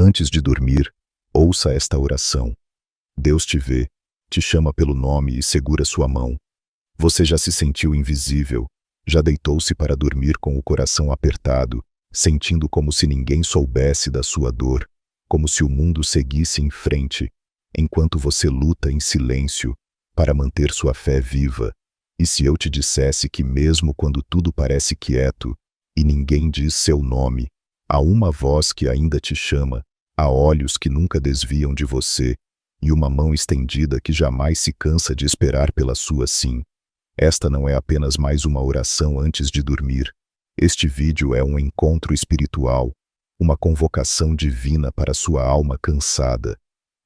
Antes de dormir, ouça esta oração. Deus te vê, te chama pelo nome e segura sua mão. Você já se sentiu invisível, já deitou-se para dormir com o coração apertado, sentindo como se ninguém soubesse da sua dor, como se o mundo seguisse em frente, enquanto você luta em silêncio para manter sua fé viva. E se eu te dissesse que mesmo quando tudo parece quieto e ninguém diz seu nome, há uma voz que ainda te chama, há olhos que nunca desviam de você e uma mão estendida que jamais se cansa de esperar pela sua sim. Esta não é apenas mais uma oração antes de dormir. Este vídeo é um encontro espiritual, uma convocação divina para sua alma cansada.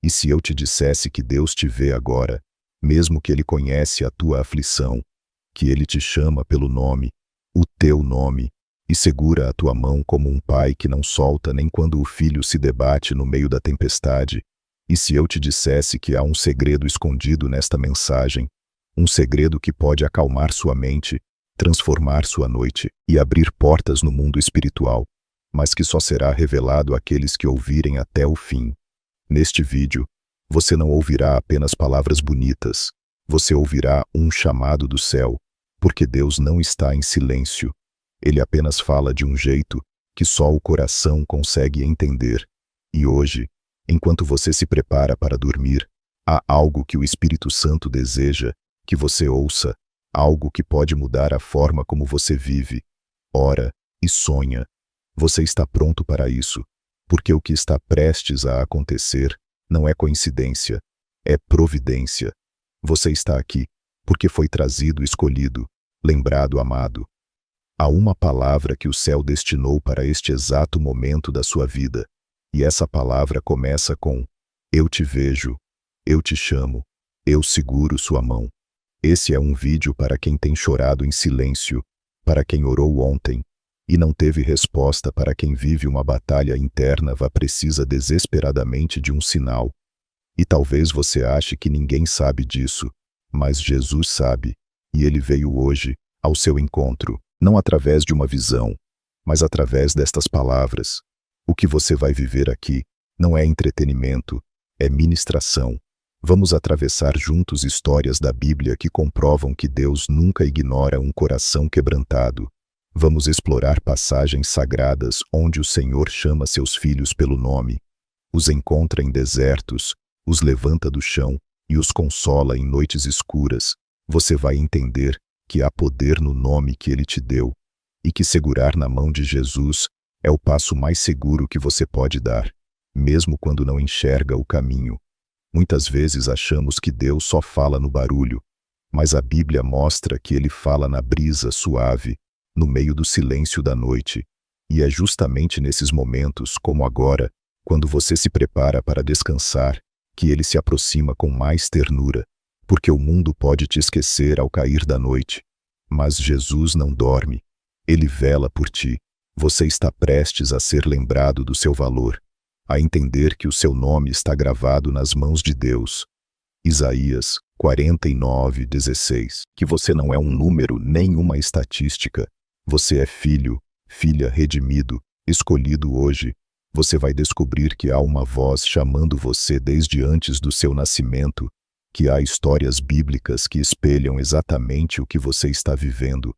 E se eu te dissesse que Deus te vê agora, mesmo que Ele conhece a tua aflição, que Ele te chama pelo nome, o teu nome, e segura a tua mão como um pai que não solta nem quando o filho se debate no meio da tempestade, e se eu te dissesse que há um segredo escondido nesta mensagem, um segredo que pode acalmar sua mente, transformar sua noite e abrir portas no mundo espiritual, mas que só será revelado àqueles que ouvirem até o fim. Neste vídeo, você não ouvirá apenas palavras bonitas, você ouvirá um chamado do céu, porque Deus não está em silêncio. Ele apenas fala de um jeito que só o coração consegue entender. E hoje, enquanto você se prepara para dormir, há algo que o Espírito Santo deseja que você ouça, algo que pode mudar a forma como você vive, ora e sonha. Você está pronto para isso, porque o que está prestes a acontecer não é coincidência, é providência. Você está aqui porque foi trazido, escolhido, lembrado, amado. Há uma palavra que o céu destinou para este exato momento da sua vida, e essa palavra começa com: eu te vejo, eu te chamo, eu seguro sua mão. Esse é um vídeo para quem tem chorado em silêncio, para quem orou ontem e não teve resposta, para quem vive uma batalha interna e precisa desesperadamente de um sinal. E talvez você ache que ninguém sabe disso, mas Jesus sabe, e Ele veio hoje ao seu encontro, não através de uma visão, mas através destas palavras. O que você vai viver aqui não é entretenimento, é ministração. Vamos atravessar juntos histórias da Bíblia que comprovam que Deus nunca ignora um coração quebrantado. Vamos explorar passagens sagradas onde o Senhor chama seus filhos pelo nome, os encontra em desertos, os levanta do chão e os consola em noites escuras. Você vai entender que há poder no nome que Ele te deu, e que segurar na mão de Jesus é o passo mais seguro que você pode dar, mesmo quando não enxerga o caminho. Muitas vezes achamos que Deus só fala no barulho, mas a Bíblia mostra que Ele fala na brisa suave, no meio do silêncio da noite. E é justamente nesses momentos, como agora, quando você se prepara para descansar, que Ele se aproxima com mais ternura, porque o mundo pode te esquecer ao cair da noite. Mas Jesus não dorme. Ele vela por ti. Você está prestes a ser lembrado do seu valor, a entender que o seu nome está gravado nas mãos de Deus. Isaías 49:16. Que você não é um número nem uma estatística. Você é filho, filha redimido, escolhido hoje. Você vai descobrir que há uma voz chamando você desde antes do seu nascimento, que há histórias bíblicas que espelham exatamente o que você está vivendo,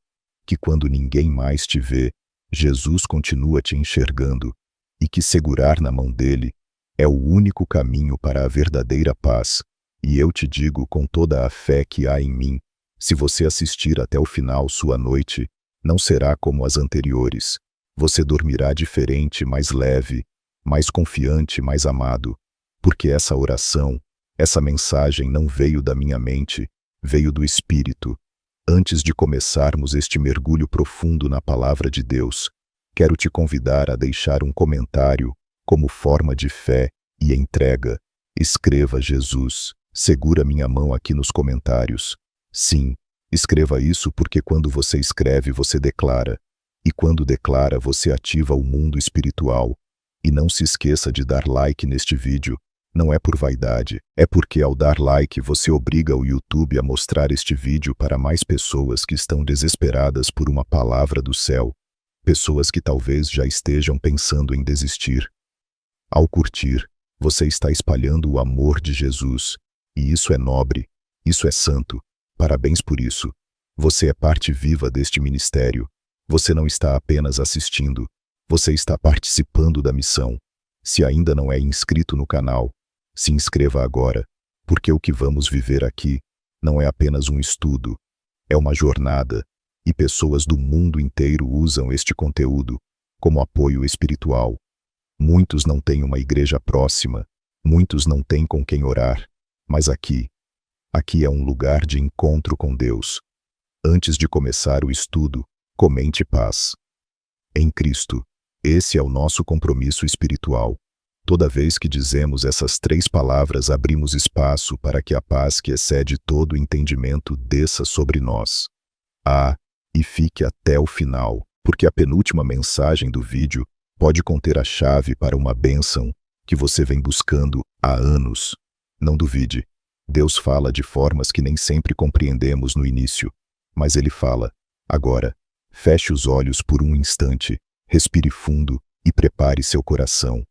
que quando ninguém mais te vê, Jesus continua te enxergando, e que segurar na mão dele é o único caminho para a verdadeira paz. E eu te digo com toda a fé que há em mim, se você assistir até o final, sua noite não será como as anteriores. Você dormirá diferente, mais leve, mais confiante, mais amado, porque essa oração, essa mensagem não veio da minha mente, veio do Espírito. Antes de começarmos este mergulho profundo na Palavra de Deus, quero te convidar a deixar um comentário como forma de fé e entrega. Escreva: Jesus, segura minha mão aqui nos comentários. Sim, escreva isso, porque quando você escreve, você declara. E quando declara, você ativa o mundo espiritual. E não se esqueça de dar like neste vídeo. Não é por vaidade, é porque ao dar like você obriga o YouTube a mostrar este vídeo para mais pessoas que estão desesperadas por uma palavra do céu. Pessoas que talvez já estejam pensando em desistir. Ao curtir, você está espalhando o amor de Jesus. E isso é nobre, isso é santo. Parabéns por isso. Você é parte viva deste ministério. Você não está apenas assistindo, você está participando da missão. Se ainda não é inscrito no canal, se inscreva agora, porque o que vamos viver aqui não é apenas um estudo, é uma jornada, e pessoas do mundo inteiro usam este conteúdo como apoio espiritual. Muitos não têm uma igreja próxima, muitos não têm com quem orar, mas aqui é um lugar de encontro com Deus. Antes de começar o estudo, comente paz. Em Cristo, esse é o nosso compromisso espiritual. Toda vez que dizemos essas 3 palavras, abrimos espaço para que a paz que excede todo entendimento desça sobre nós. E fique até o final, porque a penúltima mensagem do vídeo pode conter a chave para uma bênção que você vem buscando há anos. Não duvide, Deus fala de formas que nem sempre compreendemos no início, mas Ele fala. Agora, feche os olhos por um instante, respire fundo e prepare seu coração,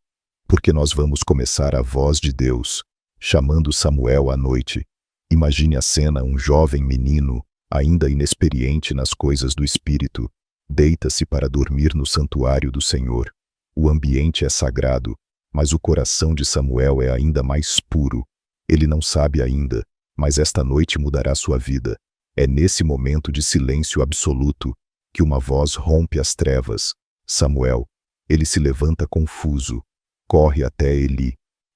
porque nós vamos começar a voz de Deus, chamando Samuel à noite. Imagine a cena: um jovem menino, ainda inexperiente nas coisas do Espírito, deita-se para dormir no santuário do Senhor. O ambiente é sagrado, mas o coração de Samuel é ainda mais puro. Ele não sabe ainda, mas esta noite mudará sua vida. É nesse momento de silêncio absoluto que uma voz rompe as trevas. Samuel. Ele se levanta confuso. Corre até Eli,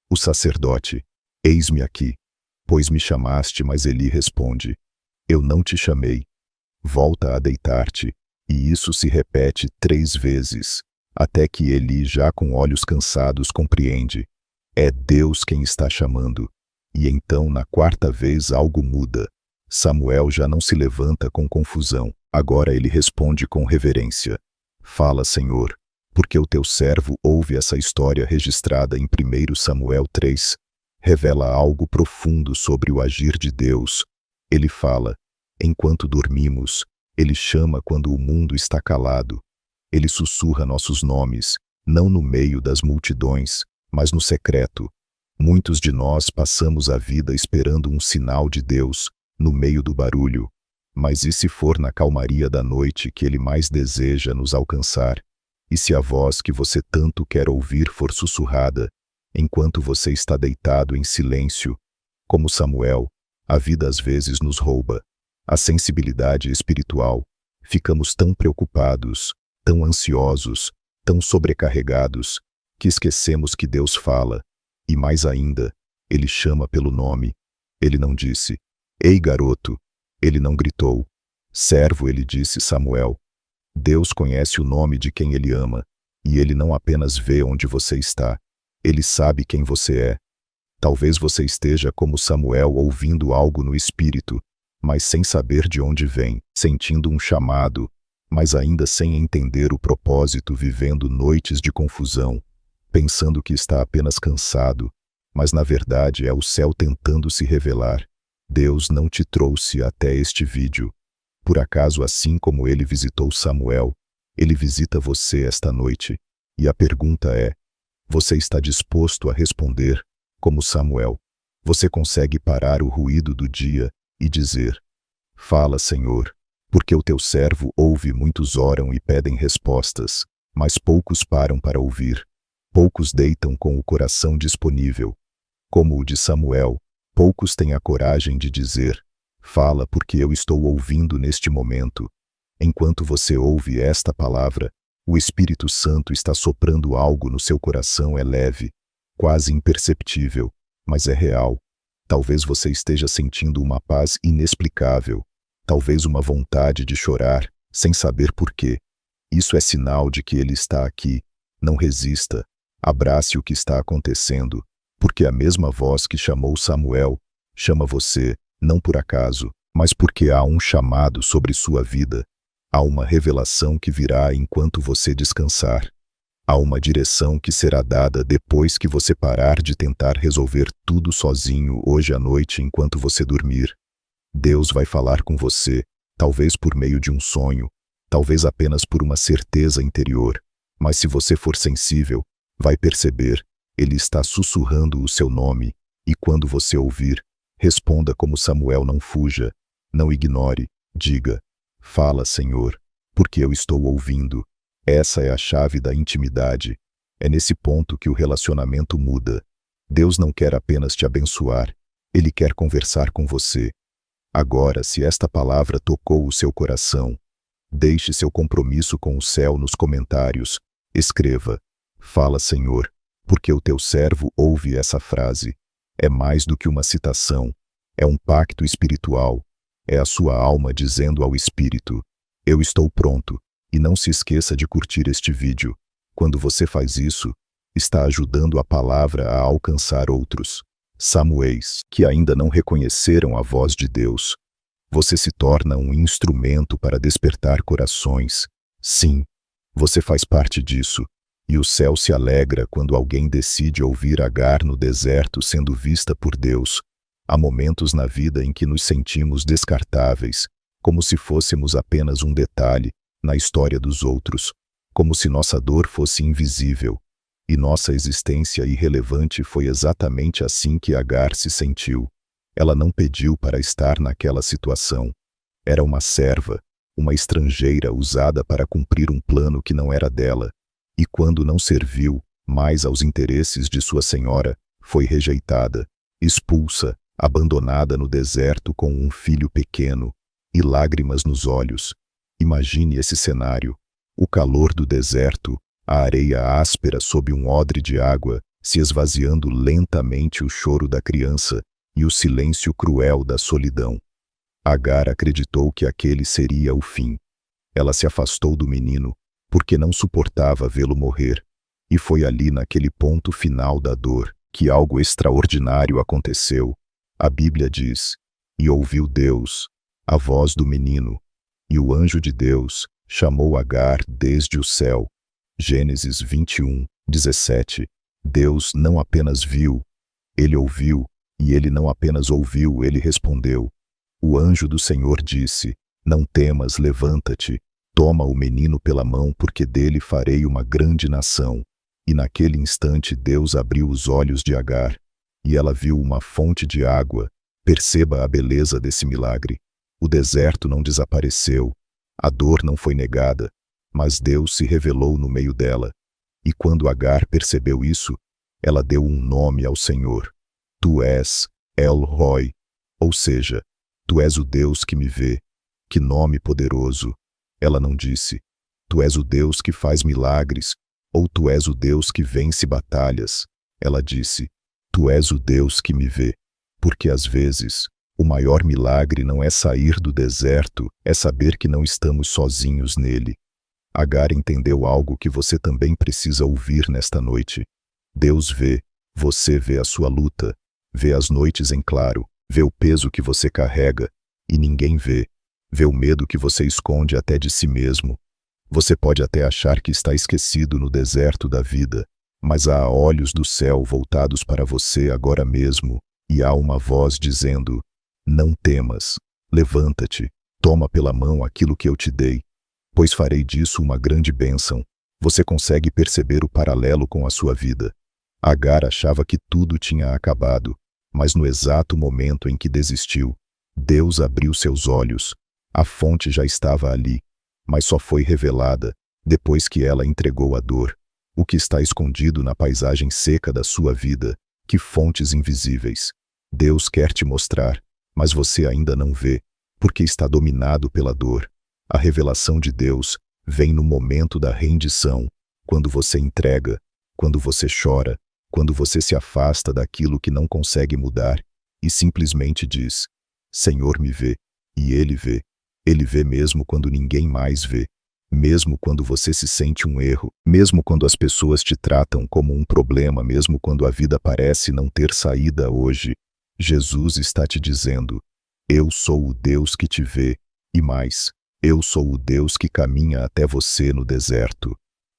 o sacerdote. Eis-me aqui. Pois me chamaste, mas Eli responde: eu não te chamei. Volta a deitar-te. E isso se repete 3 vezes, até que Eli, já com olhos cansados, compreende. É Deus quem está chamando. E então, na 4ª vez, algo muda. Samuel já não se levanta com confusão. Agora ele responde com reverência: fala, Senhor, porque o teu servo ouve. Essa história registrada em 1 Samuel 3 revela algo profundo sobre o agir de Deus. Ele fala enquanto dormimos, Ele chama quando o mundo está calado. Ele sussurra nossos nomes, não no meio das multidões, mas no secreto. Muitos de nós passamos a vida esperando um sinal de Deus, no meio do barulho. Mas e se for na calmaria da noite que Ele mais deseja nos alcançar? E se a voz que você tanto quer ouvir for sussurrada, enquanto você está deitado em silêncio? Como Samuel, a vida às vezes nos rouba a sensibilidade espiritual. Ficamos tão preocupados, tão ansiosos, tão sobrecarregados, que esquecemos que Deus fala. E mais ainda, Ele chama pelo nome. Ele não disse: ei, garoto. Ele não gritou: servo. Ele disse: Samuel. Deus conhece o nome de quem Ele ama, e Ele não apenas vê onde você está, Ele sabe quem você é. Talvez você esteja como Samuel, ouvindo algo no espírito, mas sem saber de onde vem, sentindo um chamado, mas ainda sem entender o propósito, vivendo noites de confusão, pensando que está apenas cansado, mas na verdade é o céu tentando se revelar. Deus não te trouxe até este vídeo por acaso. Assim como Ele visitou Samuel, Ele visita você esta noite. E a pergunta é: você está disposto a responder como Samuel? Você consegue parar o ruído do dia e dizer: fala, Senhor, porque o teu servo ouve. Muitos oram e pedem respostas, mas poucos param para ouvir. Poucos deitam com o coração disponível. Como o de Samuel, poucos têm a coragem de dizer: fala, porque eu estou ouvindo neste momento. Enquanto você ouve esta palavra, o Espírito Santo está soprando algo no seu coração. É leve, quase imperceptível, mas é real. Talvez você esteja sentindo uma paz inexplicável, talvez uma vontade de chorar, sem saber por quê. Isso é sinal de que Ele está aqui. Não resista, abrace o que está acontecendo, porque a mesma voz que chamou Samuel chama você, não por acaso, mas porque há um chamado sobre sua vida. Há uma revelação que virá enquanto você descansar. Há uma direção que será dada depois que você parar de tentar resolver tudo sozinho hoje à noite enquanto você dormir. Deus vai falar com você, talvez por meio de um sonho, talvez apenas por uma certeza interior, mas se você for sensível, vai perceber Ele está sussurrando o seu nome, e quando você ouvir, responda como Samuel, não fuja, não ignore, diga: fala, Senhor, porque eu estou ouvindo. Essa é a chave da intimidade. É nesse ponto que o relacionamento muda. Deus não quer apenas te abençoar, Ele quer conversar com você. Agora, se esta palavra tocou o seu coração, deixe seu compromisso com o céu nos comentários. Escreva: fala, Senhor, porque o teu servo ouve essa frase. É mais do que uma citação, é um pacto espiritual. É a sua alma dizendo ao Espírito: eu estou pronto. E não se esqueça de curtir este vídeo. Quando você faz isso, está ajudando a palavra a alcançar outros Samuéis que ainda não reconheceram a voz de Deus. Você se torna um instrumento para despertar corações. Sim, você faz parte disso. E o céu se alegra quando alguém decide ouvir Agar no deserto sendo vista por Deus. Há momentos na vida em que nos sentimos descartáveis, como se fôssemos apenas um detalhe na história dos outros, como se nossa dor fosse invisível. E nossa existência irrelevante. Foi exatamente assim que Agar se sentiu. Ela não pediu para estar naquela situação. Era uma serva, uma estrangeira usada para cumprir um plano que não era dela. E quando não serviu mais aos interesses de sua senhora, foi rejeitada, expulsa, abandonada no deserto com um filho pequeno e lágrimas nos olhos. Imagine esse cenário: o calor do deserto, a areia áspera sob um odre de água, se esvaziando lentamente, o choro da criança e o silêncio cruel da solidão. Agar acreditou que aquele seria o fim. Ela se afastou do menino, porque não suportava vê-lo morrer. E foi ali, naquele ponto final da dor, que algo extraordinário aconteceu. A Bíblia diz: e ouviu Deus a voz do menino, e o anjo de Deus chamou Agar desde o céu. Gênesis 21, 17. Deus não apenas viu, Ele ouviu, e Ele não apenas ouviu, Ele respondeu. O anjo do Senhor disse: não temas, levanta-te, toma o menino pela mão, porque dele farei uma grande nação. E naquele instante Deus abriu os olhos de Agar, e ela viu uma fonte de água. Perceba a beleza desse milagre. O deserto não desapareceu, a dor não foi negada, mas Deus se revelou no meio dela. E quando Agar percebeu isso, ela deu um nome ao Senhor: tu és El Roi, ou seja, tu és o Deus que me vê. Que nome poderoso! Ela não disse: tu és o Deus que faz milagres, ou tu és o Deus que vence batalhas. Ela disse: tu és o Deus que me vê. Porque às vezes, o maior milagre não é sair do deserto, é saber que não estamos sozinhos nele. Agar entendeu algo que você também precisa ouvir nesta noite. Deus vê, você vê a sua luta, vê as noites em claro, vê o peso que você carrega, e ninguém vê. Vê o medo que você esconde até de si mesmo. Você pode até achar que está esquecido no deserto da vida, mas há olhos do céu voltados para você agora mesmo, e há uma voz dizendo: não temas, levanta-te, toma pela mão aquilo que eu te dei, pois farei disso uma grande bênção. Você consegue perceber o paralelo com a sua vida. Agar achava que tudo tinha acabado, mas no exato momento em que desistiu, Deus abriu seus olhos. A fonte já estava ali, mas só foi revelada depois que ela entregou a dor. O que está escondido na paisagem seca da sua vida? Que fontes invisíveis! Deus quer te mostrar, mas você ainda não vê, porque está dominado pela dor. A revelação de Deus vem no momento da rendição, quando você entrega, quando você chora, quando você se afasta daquilo que não consegue mudar e simplesmente diz: Senhor, me vê. E Ele vê. Ele vê mesmo quando ninguém mais vê. Mesmo quando você se sente um erro, mesmo quando as pessoas te tratam como um problema, mesmo quando a vida parece não ter saída hoje, Jesus está te dizendo: eu sou o Deus que te vê, e mais, eu sou o Deus que caminha até você no deserto.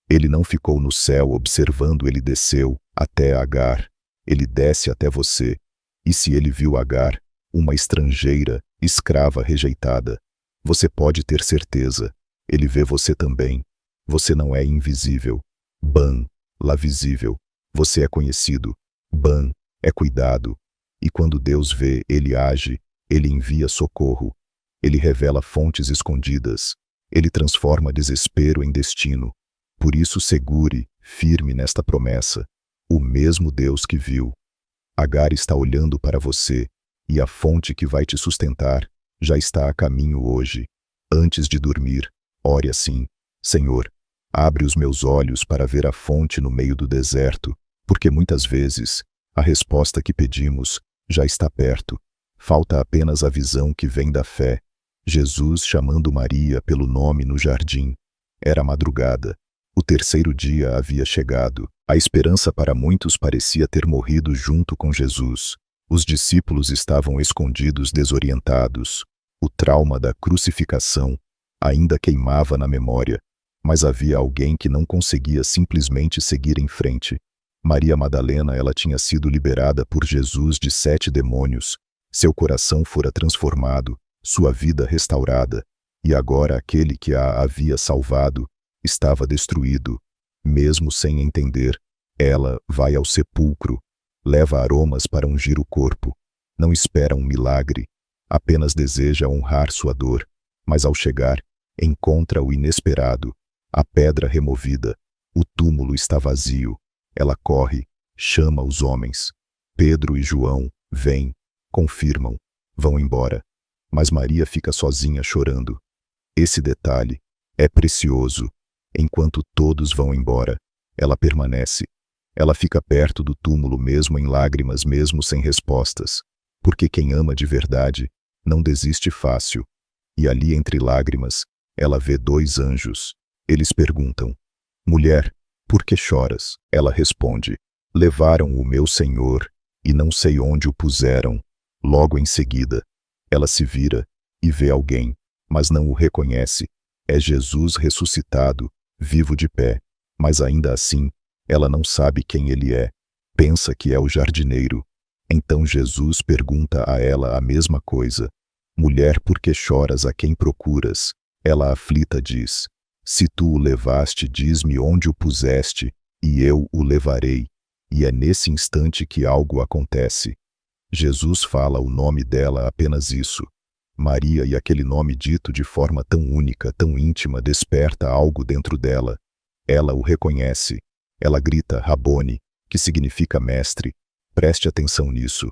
Ele não ficou no céu observando, ele desceu até Agar. Ele desce até você. E se ele viu Agar, uma estrangeira, escrava rejeitada, você pode ter certeza, ele vê você também. Você não é invisível. Ban, lá visível. Você é conhecido. Ban é cuidado. E quando Deus vê, ele age, ele envia socorro. Ele revela fontes escondidas. Ele transforma desespero em destino. Por isso segure, firme nesta promessa. O mesmo Deus que viu. Agar está olhando para você, e a fonte que vai te sustentar já está a caminho hoje. Antes de dormir, ore assim: Senhor, abre os meus olhos para ver a fonte no meio do deserto, porque muitas vezes a resposta que pedimos já está perto. Falta apenas a visão que vem da fé. Jesus chamando Maria pelo nome no jardim. Era madrugada. O terceiro dia havia chegado. A esperança para muitos parecia ter morrido junto com Jesus. Os discípulos estavam escondidos, desorientados. O trauma da crucificação ainda queimava na memória, mas havia alguém que não conseguia simplesmente seguir em frente. Maria Madalena, ela tinha sido liberada por Jesus de 7 demônios. Seu coração fora transformado, sua vida restaurada, e agora aquele que a havia salvado estava destruído. Mesmo sem entender, ela vai ao sepulcro, leva aromas para ungir o corpo. Não espera um milagre, apenas deseja honrar sua dor, mas ao chegar, encontra o inesperado, a pedra removida, o túmulo está vazio. Ela corre, chama os homens. Pedro e João vêm, confirmam, vão embora. Mas Maria fica sozinha chorando. Esse detalhe é precioso. Enquanto todos vão embora, ela permanece. Ela fica perto do túmulo mesmo em lágrimas, mesmo sem respostas. Porque quem ama de verdade não desiste fácil. E ali entre lágrimas, ela vê 2 anjos. Eles perguntam: Mulher, por que choras? Ela responde: Levaram o meu Senhor e não sei onde o puseram. Logo em seguida, ela se vira e vê alguém, mas não o reconhece. É Jesus ressuscitado, vivo de pé, mas ainda assim, ela não sabe quem ele é. Pensa que é o jardineiro. Então Jesus pergunta a ela a mesma coisa. Mulher, por que choras? A quem procuras? Ela aflita diz: Se tu o levaste, diz-me onde o puseste, e eu o levarei. E é nesse instante que algo acontece. Jesus fala o nome dela, apenas isso. Maria, e aquele nome dito de forma tão única, tão íntima, desperta algo dentro dela. Ela o reconhece. Ela grita Rabone, que significa mestre. Preste atenção nisso.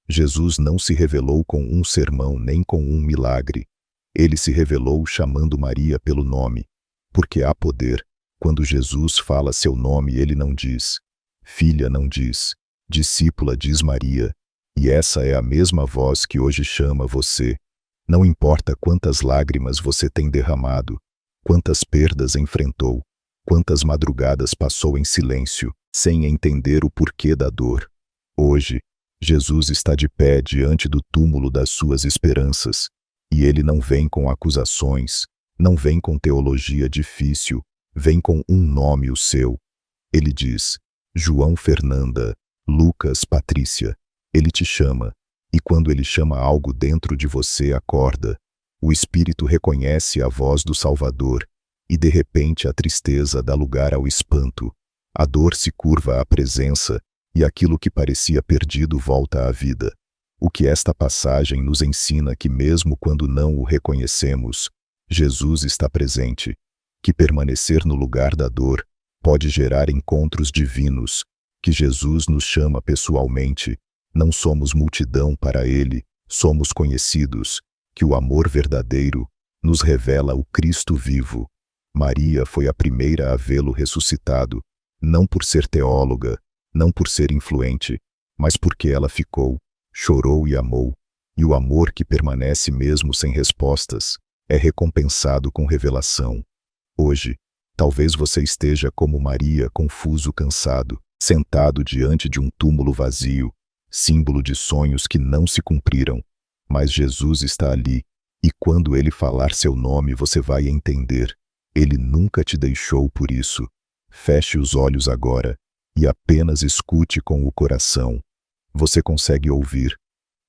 Jesus não se revelou com um sermão nem com um milagre. Ele se revelou chamando Maria pelo nome. Porque há poder. Quando Jesus fala seu nome, ele não diz filha, não diz discípula, diz Maria. E essa é a mesma voz que hoje chama você. Não importa quantas lágrimas você tem derramado, quantas perdas enfrentou, quantas madrugadas passou em silêncio, sem entender o porquê da dor. Hoje, Jesus está de pé diante do túmulo das suas esperanças, e ele não vem com acusações, não vem com teologia difícil, vem com um nome, o seu. Ele diz: João, Fernanda, Lucas, Patrícia. Ele te chama, e quando ele chama, algo dentro de você acorda. O Espírito reconhece a voz do Salvador, e de repente a tristeza dá lugar ao espanto. A dor se curva à presença, e aquilo que parecia perdido volta à vida. O que esta passagem nos ensina que mesmo quando não o reconhecemos, Jesus está presente, que permanecer no lugar da dor pode gerar encontros divinos, que Jesus nos chama pessoalmente. Não somos multidão para ele, somos conhecidos, que o amor verdadeiro nos revela o Cristo vivo. Maria foi a primeira a vê-lo ressuscitado, não por ser teóloga, não por ser influente, mas porque ela ficou, chorou e amou, e o amor que permanece mesmo sem respostas é recompensado com revelação. Hoje, talvez você esteja como Maria, confuso, cansado, sentado diante de um túmulo vazio, símbolo de sonhos que não se cumpriram, mas Jesus está ali, e quando ele falar seu nome você vai entender. Ele nunca te deixou por isso. Feche os olhos agora e apenas escute com o coração. Você consegue ouvir: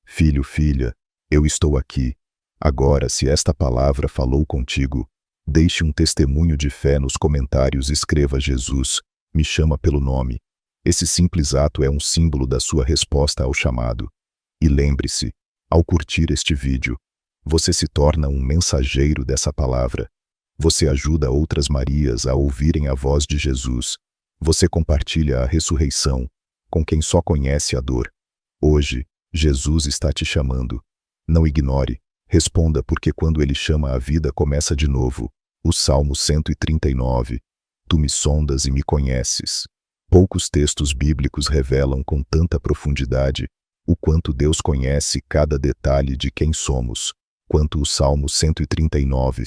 Filho, filha, eu estou aqui. Agora, se esta palavra falou contigo, deixe um testemunho de fé nos comentários, escreva: Jesus me chama pelo nome. Esse simples ato é um símbolo da sua resposta ao chamado. E lembre-se, ao curtir este vídeo, você se torna um mensageiro dessa palavra. Você ajuda outras Marias a ouvirem a voz de Jesus. Você compartilha a ressurreição com quem só conhece a dor. Hoje, Jesus está te chamando. Não ignore, responda, porque quando Ele chama, a vida começa de novo. O Salmo 139. Tu me sondas e me conheces. Poucos textos bíblicos revelam com tanta profundidade o quanto Deus conhece cada detalhe de quem somos, quanto o Salmo 139.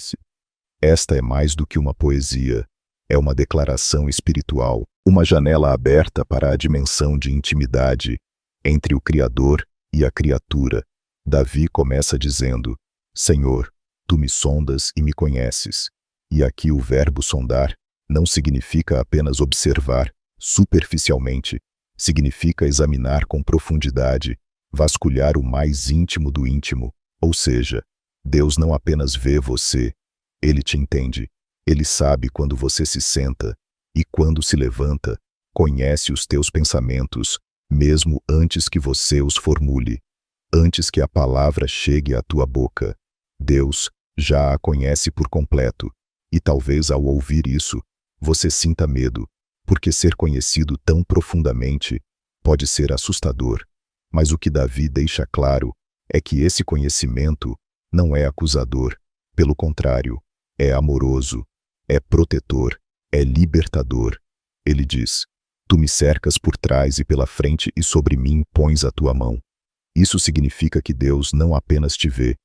Esta é mais do que uma poesia, é uma declaração espiritual, uma janela aberta para a dimensão de intimidade entre o Criador e a criatura. Davi começa dizendo: Senhor, tu me sondas e me conheces. E aqui o verbo sondar não significa apenas observar superficialmente, significa examinar com profundidade, vasculhar o mais íntimo do íntimo, ou seja, Deus não apenas vê você, Ele te entende, Ele sabe quando você se senta e quando se levanta, conhece os teus pensamentos, mesmo antes que você os formule, antes que a palavra chegue à tua boca. Deus já a conhece por completo, e talvez ao ouvir isso, você sinta medo, porque ser conhecido tão profundamente pode ser assustador. Mas o que Davi deixa claro é que esse conhecimento não é acusador, pelo contrário, é amoroso, é protetor, é libertador. Ele diz: Tu me cercas por trás e pela frente e sobre mim pões a tua mão. Isso significa que Deus não apenas te vê,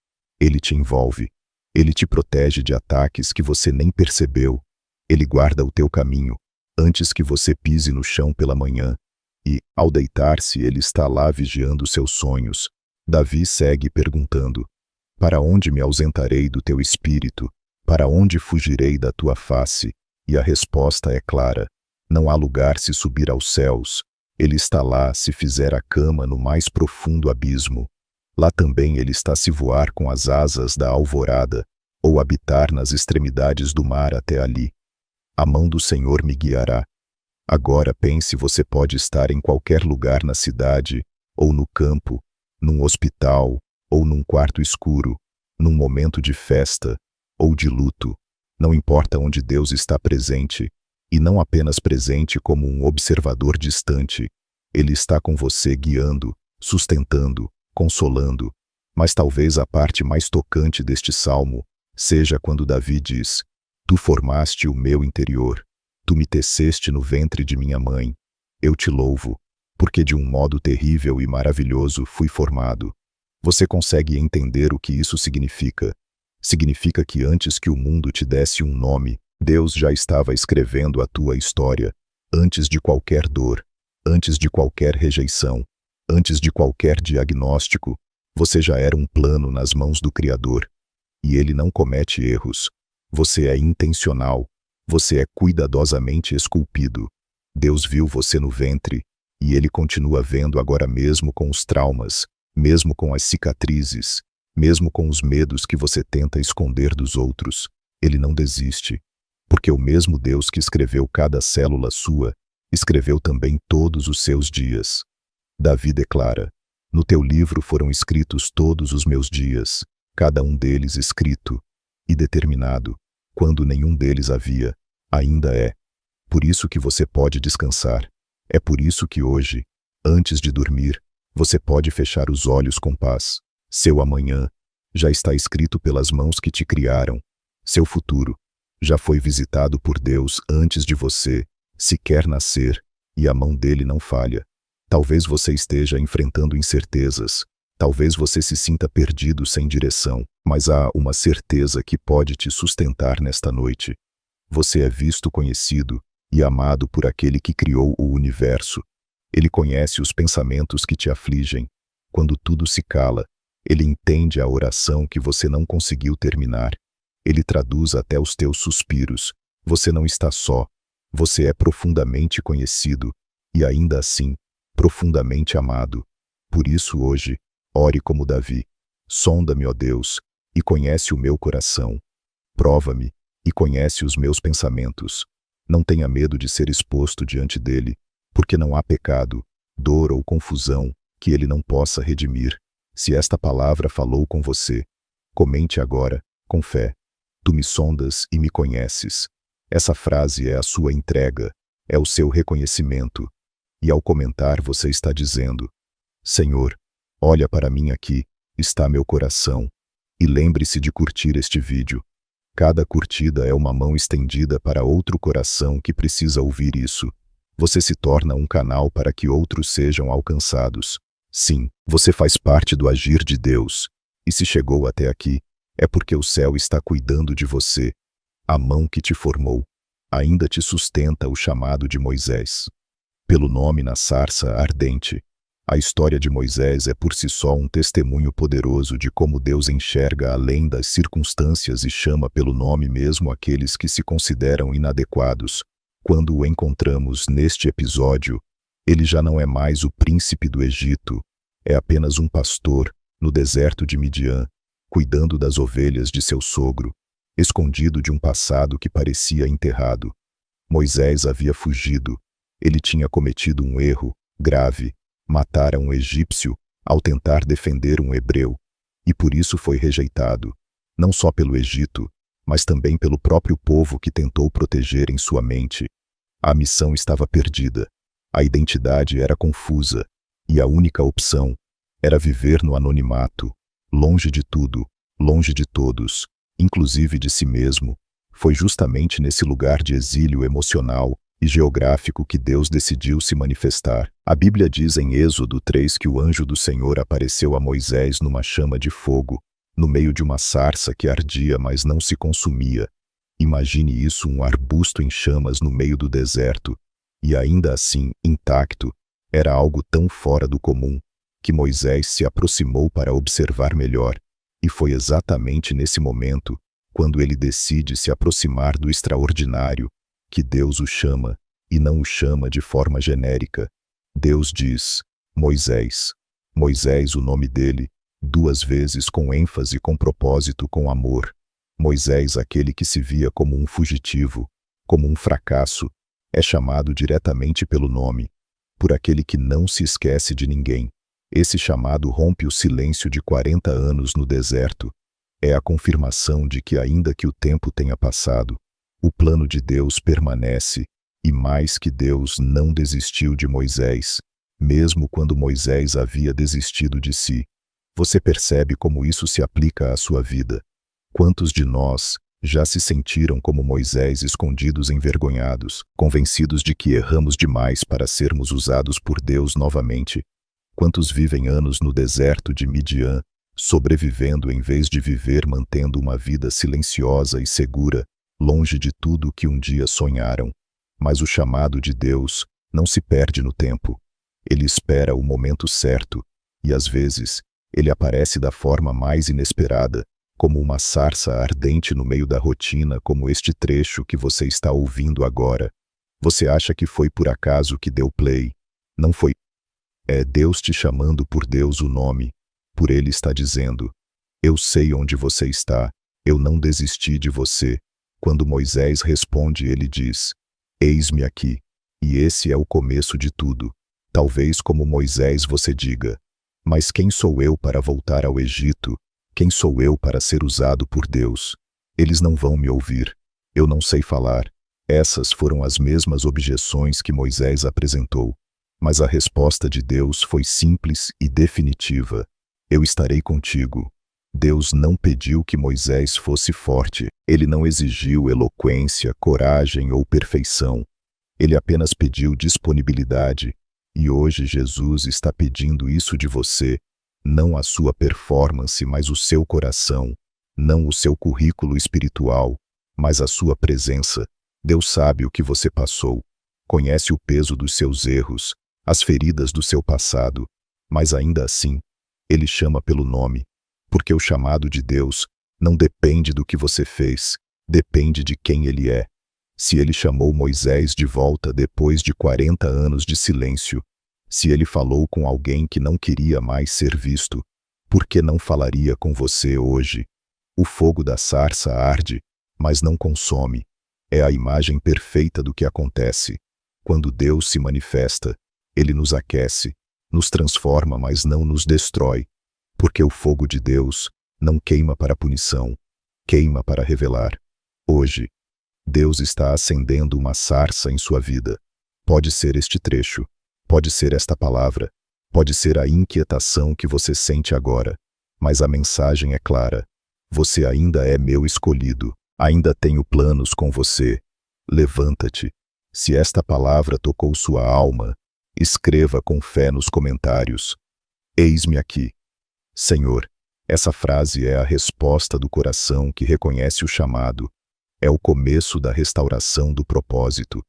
Ele te envolve. Ele te protege de ataques que você nem percebeu. Ele guarda o teu caminho antes que você pise no chão pela manhã. E, ao deitar-se, Ele está lá vigiando seus sonhos. Davi segue perguntando: Para onde me ausentarei do teu espírito? Para onde fugirei da tua face? E a resposta é clara: não há lugar se subir aos céus. Ele está lá se fizer a cama no mais profundo abismo. Lá também Ele está se voar com as asas da alvorada, ou habitar nas extremidades do mar até ali. A mão do Senhor me guiará. Agora pense, você pode estar em qualquer lugar na cidade, ou no campo, num hospital, ou num quarto escuro, num momento de festa, ou de luto. Não importa onde Deus está presente, e não apenas presente como um observador distante. Ele está com você guiando, sustentando, consolando. Mas talvez a parte mais tocante deste salmo seja quando Davi diz: Tu formaste o meu interior, tu me teceste no ventre de minha mãe. Eu te louvo, porque de um modo terrível e maravilhoso fui formado. Você consegue entender o que isso significa? Significa que antes que o mundo te desse um nome, Deus já estava escrevendo a tua história, antes de qualquer dor, antes de qualquer rejeição, antes de qualquer diagnóstico. Você já era um plano nas mãos do Criador. E Ele não comete erros. Você é intencional. Você é cuidadosamente esculpido. Deus viu você no ventre, e Ele continua vendo agora, mesmo com os traumas, mesmo com as cicatrizes, mesmo com os medos que você tenta esconder dos outros. Ele não desiste, porque o mesmo Deus que escreveu cada célula sua, escreveu também todos os seus dias. Davi declara: No teu livro foram escritos todos os meus dias, cada um deles escrito e determinado, quando nenhum deles havia, ainda é. Por isso que você pode descansar. É por isso que hoje, antes de dormir, você pode fechar os olhos com paz. Seu amanhã já está escrito pelas mãos que te criaram. Seu futuro já foi visitado por Deus antes de você sequer nascer, e a mão dele não falha. Talvez você esteja enfrentando incertezas, talvez você se sinta perdido sem direção, mas há uma certeza que pode te sustentar nesta noite. Você é visto, conhecido e amado por aquele que criou o universo. Ele conhece os pensamentos que te afligem. Quando tudo se cala, Ele entende a oração que você não conseguiu terminar. Ele traduz até os teus suspiros. Você não está só. Você é profundamente conhecido e, ainda assim, profundamente amado. Por isso, hoje, ore como Davi. Sonda-me, ó Deus, e conhece o meu coração. Prova-me e conhece os meus pensamentos. Não tenha medo de ser exposto diante dele, porque porque não há pecado, dor ou confusão que ele não possa redimir. Se esta palavra falou com você, comente agora, com fé. Tu me sondas e me conheces. Essa frase é a sua entrega, é o seu reconhecimento. E ao comentar você está dizendo: Senhor, olha para mim aqui, está meu coração. E lembre-se de curtir este vídeo. Cada curtida é uma mão estendida para outro coração que precisa ouvir isso. Você se torna um canal para que outros sejam alcançados. Sim, você faz parte do agir de Deus. E se chegou até aqui, é porque o céu está cuidando de você. A mão que te formou ainda te sustenta o chamado de Moisés. Pelo nome na sarça ardente. A história de Moisés é por si só um testemunho poderoso de como Deus enxerga além das circunstâncias e chama pelo nome mesmo aqueles que se consideram inadequados. Quando o encontramos neste episódio, ele já não é mais o príncipe do Egito, é apenas um pastor no deserto de Midian, cuidando das ovelhas de seu sogro, escondido de um passado que parecia enterrado. Moisés havia fugido. Ele tinha cometido um erro grave, matara um egípcio ao tentar defender um hebreu, e por isso foi rejeitado, não só pelo Egito, mas também pelo próprio povo que tentou proteger em sua mente. A missão estava perdida, a identidade era confusa, e a única opção era viver no anonimato, longe de tudo, longe de todos, inclusive de si mesmo. Foi justamente nesse lugar de exílio emocional e geográfico que Deus decidiu se manifestar. A Bíblia diz em Êxodo 3 que o anjo do Senhor apareceu a Moisés numa chama de fogo, no meio de uma sarça que ardia, mas não se consumia. Imagine isso, um arbusto em chamas no meio do deserto, e ainda assim, intacto. Era algo tão fora do comum, que Moisés se aproximou para observar melhor, e foi exatamente nesse momento, quando ele decide se aproximar do extraordinário, que Deus o chama, e não o chama de forma genérica. Deus diz: Moisés. Moisés, o nome dele, 2 vezes com ênfase, com propósito, com amor. Moisés, aquele que se via como um fugitivo, como um fracasso, é chamado diretamente pelo nome, por aquele que não se esquece de ninguém. Esse chamado rompe o silêncio de 40 anos no deserto. É a confirmação de que, ainda que o tempo tenha passado, o plano de Deus permanece, e mais que Deus não desistiu de Moisés, mesmo quando Moisés havia desistido de si. Você percebe como isso se aplica à sua vida? Quantos de nós já se sentiram como Moisés, escondidos, envergonhados, convencidos de que erramos demais para sermos usados por Deus novamente? Quantos vivem anos no deserto de Midian, sobrevivendo em vez de viver, mantendo uma vida silenciosa e segura, longe de tudo que um dia sonharam? Mas o chamado de Deus não se perde no tempo. Ele espera o momento certo, e às vezes, ele aparece da forma mais inesperada, como uma sarça ardente no meio da rotina, como este trecho que você está ouvindo agora. Você acha que foi por acaso que deu play? Não foi. É Deus te chamando por Deus o nome. Por Ele está dizendo: eu sei onde você está, eu não desisti de você. Quando Moisés responde, ele diz: eis-me aqui. E esse é o começo de tudo. Talvez como Moisés você diga: mas quem sou eu para voltar ao Egito? Quem sou eu para ser usado por Deus? Eles não vão me ouvir. Eu não sei falar. Essas foram as mesmas objeções que Moisés apresentou. Mas a resposta de Deus foi simples e definitiva: eu estarei contigo. Deus não pediu que Moisés fosse forte. Ele não exigiu eloquência, coragem ou perfeição. Ele apenas pediu disponibilidade. E hoje Jesus está pedindo isso de você. Não a sua performance, mas o seu coração. Não o seu currículo espiritual, mas a sua presença. Deus sabe o que você passou. Conhece o peso dos seus erros, as feridas do seu passado. Mas ainda assim, Ele chama pelo nome. Porque o chamado de Deus não depende do que você fez, depende de quem Ele é. Se Ele chamou Moisés de volta depois de 40 anos de silêncio, se Ele falou com alguém que não queria mais ser visto, por que não falaria com você hoje? O fogo da sarça arde, mas não consome. É a imagem perfeita do que acontece. Quando Deus se manifesta, Ele nos aquece, nos transforma, mas não nos destrói, porque o fogo de Deus não queima para punição, queima para revelar. Hoje, Deus está acendendo uma sarça em sua vida. Pode ser este trecho, pode ser esta palavra, pode ser a inquietação que você sente agora, mas a mensagem é clara. Você ainda é meu escolhido, ainda tenho planos com você. Levanta-te. Se esta palavra tocou sua alma, escreva com fé nos comentários: eis-me aqui. Senhor, essa frase é a resposta do coração que reconhece o chamado. É o começo da restauração do propósito.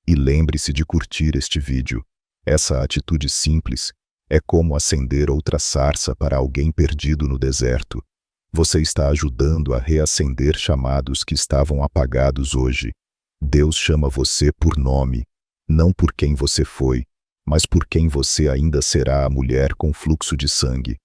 E lembre-se de curtir este vídeo. Essa atitude simples é como acender outra sarça para alguém perdido no deserto. Você está ajudando a reacender chamados que estavam apagados hoje. Deus chama você por nome, não por quem você foi, mas por quem você ainda será. A mulher com fluxo de sangue.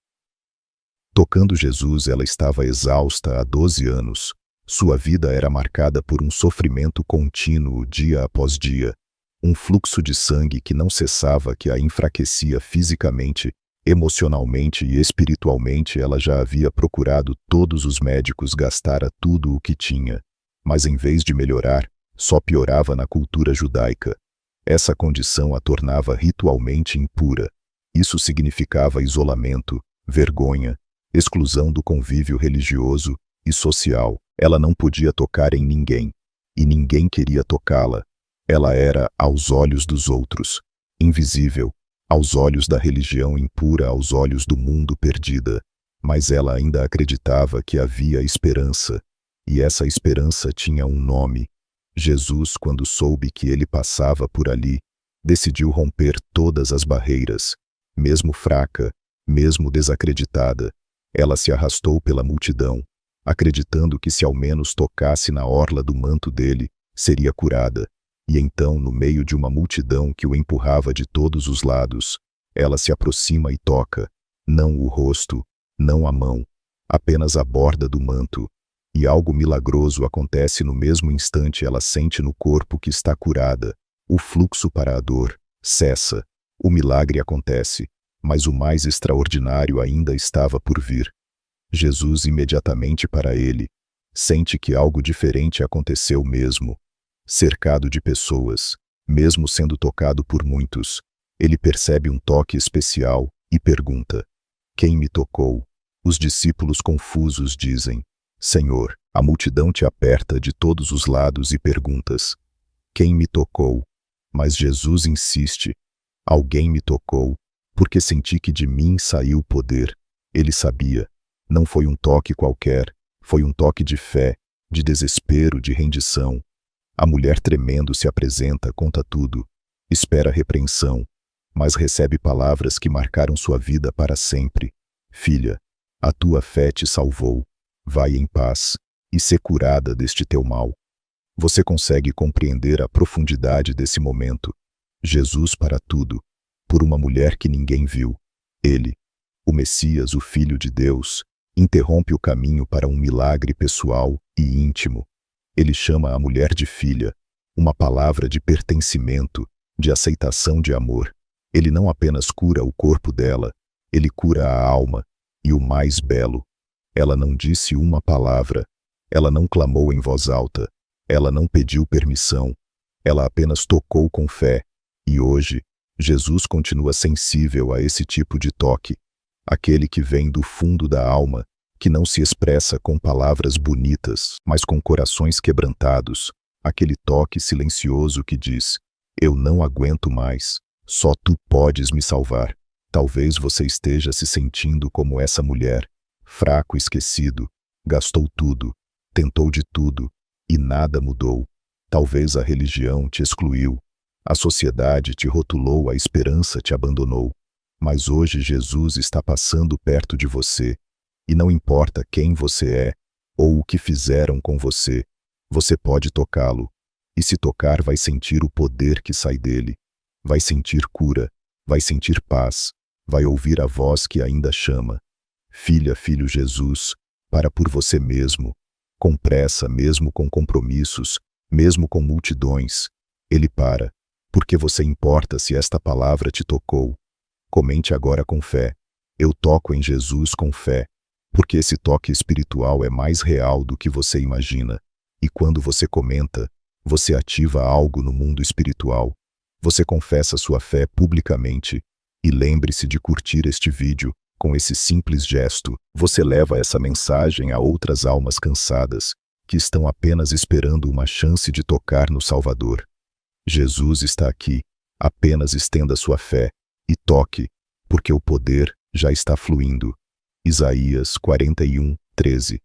Tocando Jesus, ela estava exausta há 12 anos. Sua vida era marcada por um sofrimento contínuo dia após dia. Um fluxo de sangue que não cessava, que a enfraquecia fisicamente, emocionalmente e espiritualmente. Ela já havia procurado todos os médicos, gastara tudo o que tinha. Mas em vez de melhorar, só piorava. Na cultura judaica, essa condição a tornava ritualmente impura. Isso significava isolamento, vergonha, exclusão do convívio religioso e social. Ela não podia tocar em ninguém, e ninguém queria tocá-la. Ela era, aos olhos dos outros, invisível, aos olhos da religião impura, aos olhos do mundo perdida. Mas ela ainda acreditava que havia esperança, e essa esperança tinha um nome. Jesus, quando soube que ele passava por ali, decidiu romper todas as barreiras. Mesmo fraca, mesmo desacreditada, ela se arrastou pela multidão, acreditando que se ao menos tocasse na orla do manto dele, seria curada. E então, no meio de uma multidão que o empurrava de todos os lados, ela se aproxima e toca, não o rosto, não a mão, apenas a borda do manto. E algo milagroso acontece no mesmo instante. Ela sente no corpo que está curada. O fluxo para a dor cessa. O milagre acontece, mas o mais extraordinário ainda estava por vir. Jesus imediatamente para ele, sente que algo diferente aconteceu mesmo. Cercado de pessoas, mesmo sendo tocado por muitos, ele percebe um toque especial e pergunta: quem me tocou? Os discípulos confusos dizem: Senhor. A multidão te aperta de todos os lados e perguntas: quem me tocou? Mas Jesus insiste: alguém me tocou, porque senti que de mim saiu o poder. Ele sabia. Não foi um toque qualquer, foi um toque de fé, de desespero, de rendição. A mulher tremendo se apresenta, conta tudo, espera repreensão, mas recebe palavras que marcaram sua vida para sempre. Filha, a tua fé te salvou. Vai em paz e ser curada deste teu mal. Você consegue compreender a profundidade desse momento? Jesus para tudo, por uma mulher que ninguém viu. Ele, o Messias, o Filho de Deus, interrompe o caminho para um milagre pessoal e íntimo. Ele chama a mulher de filha, uma palavra de pertencimento, de aceitação, de amor. Ele não apenas cura o corpo dela, ele cura a alma. E o mais belo, ela não disse uma palavra, ela não clamou em voz alta, ela não pediu permissão, ela apenas tocou com fé. E hoje, Jesus continua sensível a esse tipo de toque, aquele que vem do fundo da alma, que não se expressa com palavras bonitas, mas com corações quebrantados, aquele toque silencioso que diz: eu não aguento mais, só tu podes me salvar. Talvez você esteja se sentindo como essa mulher, fraco, esquecido, gastou tudo, tentou de tudo, e nada mudou. Talvez a religião te excluiu, a sociedade te rotulou, a esperança te abandonou. Mas hoje Jesus está passando perto de você, e não importa quem você é, ou o que fizeram com você, você pode tocá-lo, e se tocar vai sentir o poder que sai dele, vai sentir cura, vai sentir paz, vai ouvir a voz que ainda chama. Filha, filho, Jesus, para por você mesmo, com pressa, mesmo com compromissos, mesmo com multidões. Ele para, Porque você importa se esta palavra te tocou. Comente agora com fé. Eu toco em Jesus com fé, porque esse toque espiritual é mais real do que você imagina. E quando você comenta, você ativa algo no mundo espiritual. Você confessa sua fé publicamente. E lembre-se de curtir este vídeo. Com esse simples gesto, você leva essa mensagem a outras almas cansadas, que estão apenas esperando uma chance de tocar no Salvador. Jesus está aqui. Apenas estenda sua fé e toque, porque o poder já está fluindo. Isaías 41:13.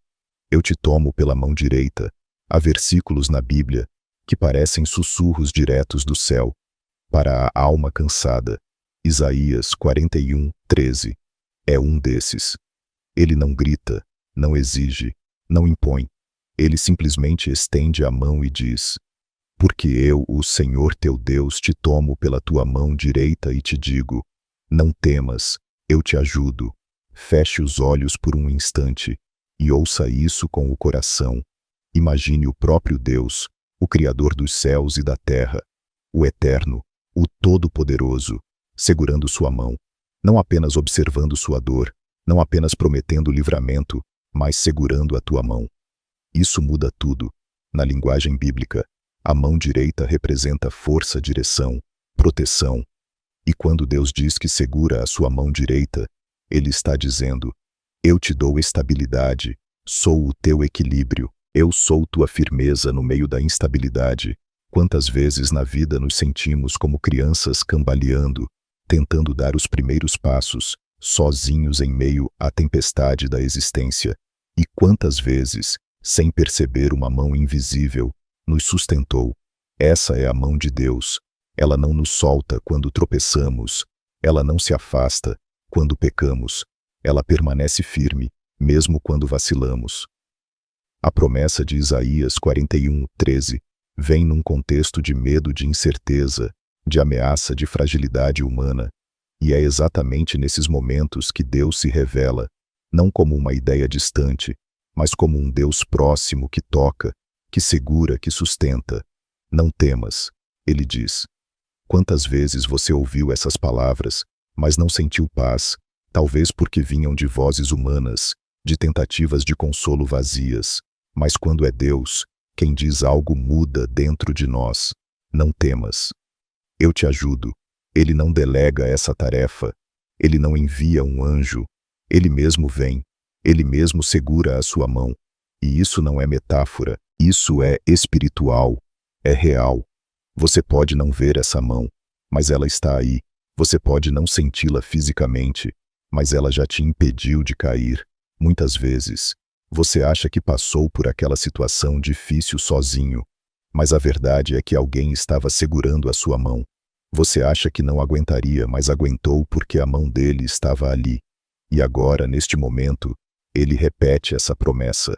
Eu te tomo pela mão direita. Há versículos na Bíblia que parecem sussurros diretos do céu para a alma cansada. Isaías 41:13 é um desses. Ele não grita, não exige, não impõe. Ele simplesmente estende a mão e diz: porque eu, o Senhor teu Deus, te tomo pela tua mão direita e te digo: não temas, eu te ajudo. Feche os olhos por um instante e ouça isso com o coração. Imagine o próprio Deus, o Criador dos céus e da terra, o Eterno, o Todo-Poderoso, segurando sua mão, não apenas observando sua dor, não apenas prometendo livramento, mas segurando a tua mão. Isso muda tudo. Na linguagem bíblica, a mão direita representa força, direção, proteção. E quando Deus diz que segura a sua mão direita, Ele está dizendo: eu te dou estabilidade, sou o teu equilíbrio, eu sou tua firmeza no meio da instabilidade. Quantas vezes na vida nos sentimos como crianças cambaleando, tentando dar os primeiros passos, sozinhos em meio à tempestade da existência? E quantas vezes, sem perceber, uma mão invisível nos sustentou? Essa é a mão de Deus. Ela não nos solta quando tropeçamos. Ela não se afasta quando pecamos. Ela permanece firme, mesmo quando vacilamos. A promessa de Isaías 41:13 vem num contexto de medo, de incerteza, de ameaça, de fragilidade humana. E é exatamente nesses momentos que Deus se revela, não como uma ideia distante, mas como um Deus próximo que toca, que segura, que sustenta. Não temas, Ele diz. Quantas vezes você ouviu essas palavras, mas não sentiu paz, talvez porque vinham de vozes humanas, de tentativas de consolo vazias. Mas quando é Deus quem diz, algo muda dentro de nós. Não temas. Eu te ajudo. Ele não delega essa tarefa. Ele não envia um anjo. Ele mesmo vem. Ele mesmo segura a sua mão. E isso não é metáfora. Isso é espiritual. É real. Você pode não ver essa mão, mas ela está aí. Você pode não senti-la fisicamente, mas ela já te impediu de cair. Muitas vezes, você acha que passou por aquela situação difícil sozinho, mas a verdade é que alguém estava segurando a sua mão. Você acha que não aguentaria, mas aguentou porque a mão dele estava ali. E agora, neste momento, ele repete essa promessa: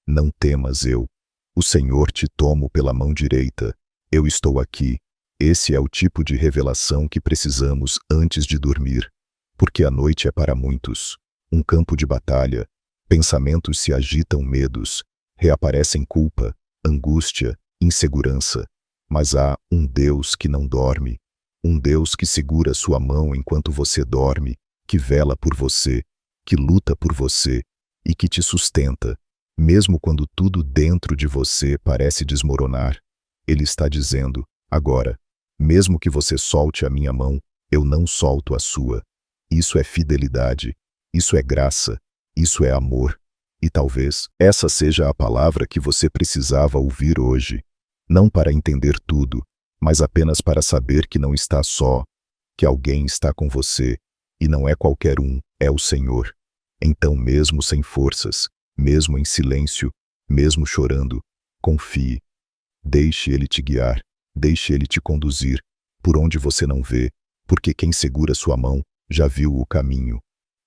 não temas, eu, o Senhor, te tomo pela mão direita. Eu estou aqui. Esse é o tipo de revelação que precisamos antes de dormir, porque a noite é para muitos um campo de batalha. Pensamentos se agitam, medos, reaparecem culpa, angústia, insegurança. Mas há um Deus que não dorme, um Deus que segura sua mão enquanto você dorme, que vela por você, que luta por você e que te sustenta, mesmo quando tudo dentro de você parece desmoronar. Ele está dizendo: agora, mesmo que você solte a minha mão, eu não solto a sua. Isso é fidelidade, isso é graça, isso é amor. E talvez essa seja a palavra que você precisava ouvir hoje. Não para entender tudo, mas apenas para saber que não está só, que alguém está com você, e não é qualquer um, é o Senhor. Então, mesmo sem forças, mesmo em silêncio, mesmo chorando, confie. Deixe Ele te guiar, deixe Ele te conduzir, por onde você não vê, porque quem segura sua mão já viu o caminho.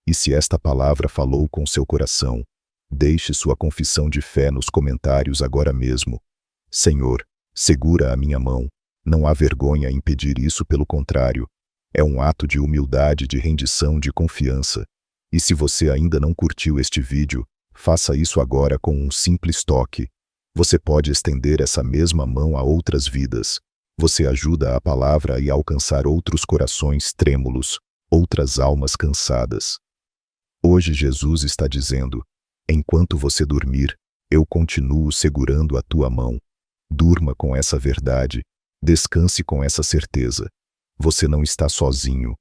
E se esta palavra falou com seu coração, deixe sua confissão de fé nos comentários agora mesmo. Senhor, segura a minha mão. Não há vergonha em pedir isso, pelo contrário. É um ato de humildade, de rendição, de confiança. E se você ainda não curtiu este vídeo, faça isso agora com um simples toque. Você pode estender essa mesma mão a outras vidas, Você ajuda a palavra a alcançar outros corações trêmulos, outras almas cansadas. Hoje Jesus está dizendo: enquanto você dormir, eu continuo segurando a tua mão. Durma com essa verdade, descanse com essa certeza. Você não está sozinho.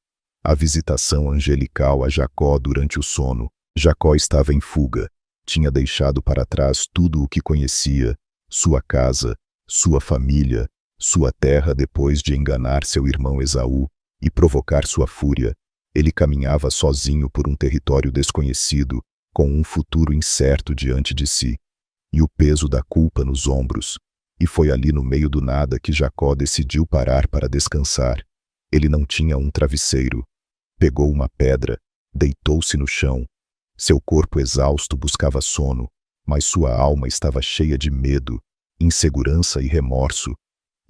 A visitação angelical a Jacó durante o sono. Jacó estava em fuga. Tinha deixado para trás tudo o que conhecia, sua casa, sua família, sua terra depois de enganar seu irmão Esaú e provocar sua fúria. Ele caminhava sozinho por um território desconhecido, com um futuro incerto diante de si, e o peso da culpa nos ombros. E foi ali no meio do nada que Jacó decidiu parar para descansar. Ele não tinha um travesseiro. Pegou uma pedra, deitou-se no chão. Seu corpo exausto buscava sono, mas sua alma estava cheia de medo, insegurança e remorso.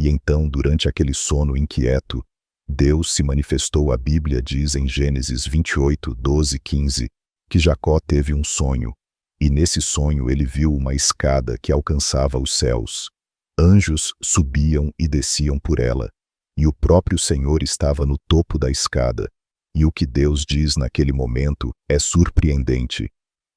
E então, durante aquele sono inquieto, Deus se manifestou. A Bíblia diz em Gênesis 28, 12, 15, que Jacó teve um sonho, e nesse sonho ele viu uma escada que alcançava os céus. Anjos subiam e desciam por ela, e o próprio Senhor estava no topo da escada. E o que Deus diz naquele momento é surpreendente.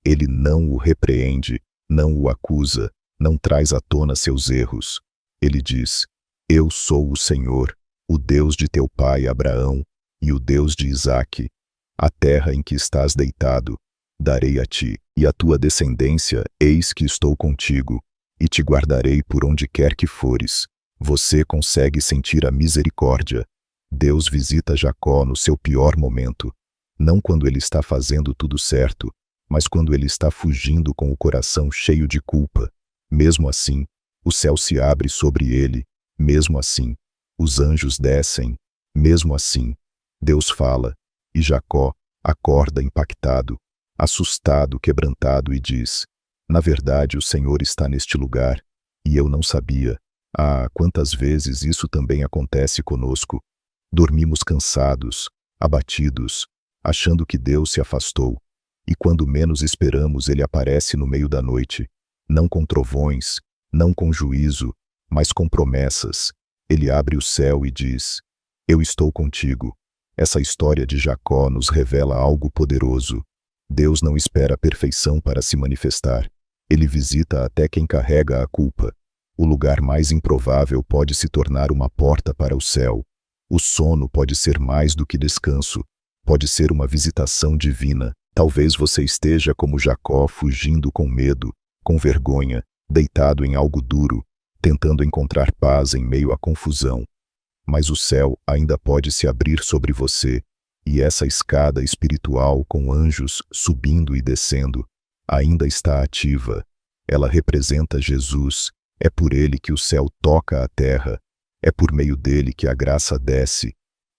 Ele não o repreende, não o acusa, não traz à tona seus erros. Ele diz: eu sou o Senhor, o Deus de teu pai Abraão e o Deus de Isaque. A terra em que estás deitado, darei a ti, e a tua descendência, eis que estou contigo, e te guardarei por onde quer que fores. Você consegue sentir a misericórdia. Deus visita Jacó no seu pior momento, não quando ele está fazendo tudo certo, mas quando ele está fugindo com o coração cheio de culpa. Mesmo assim, o céu se abre sobre ele. Mesmo assim, os anjos descem. Mesmo assim, Deus fala, e Jacó acorda impactado, assustado, quebrantado e diz: na verdade, o Senhor está neste lugar, e eu não sabia. Ah, quantas vezes isso também acontece conosco. Dormimos cansados, abatidos, achando que Deus se afastou, e quando menos esperamos ele aparece no meio da noite, não com trovões, não com juízo, mas com promessas. Ele abre o céu e diz: eu estou contigo. Essa história de Jacó nos revela algo poderoso. Deus não espera a perfeição para se manifestar. Ele visita até quem carrega a culpa. O lugar mais improvável pode se tornar uma porta para o céu. O sono pode ser mais do que descanso. Pode ser uma visitação divina. Talvez você esteja como Jacó, fugindo com medo, com vergonha, deitado em algo duro, tentando encontrar paz em meio à confusão. Mas o céu ainda pode se abrir sobre você, e essa escada espiritual com anjos subindo e descendo ainda está ativa. Ela representa Jesus. É por ele que o céu toca a terra. É por meio dele que a graça desce,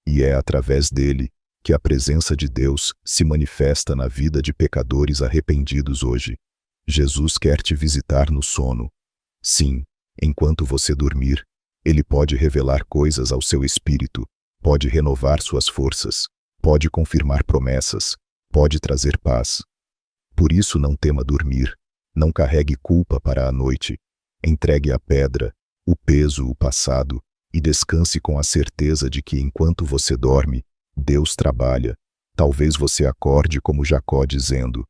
e é através dele que a presença de Deus se manifesta na vida de pecadores arrependidos hoje. Jesus quer te visitar no sono. Sim, enquanto você dormir, ele pode revelar coisas ao seu espírito, pode renovar suas forças, pode confirmar promessas, pode trazer paz. Por isso não tema dormir, não carregue culpa para a noite, entregue a pedra, o peso, o passado, e descanse com a certeza de que enquanto você dorme, Deus trabalha. Talvez você acorde como Jacó dizendo: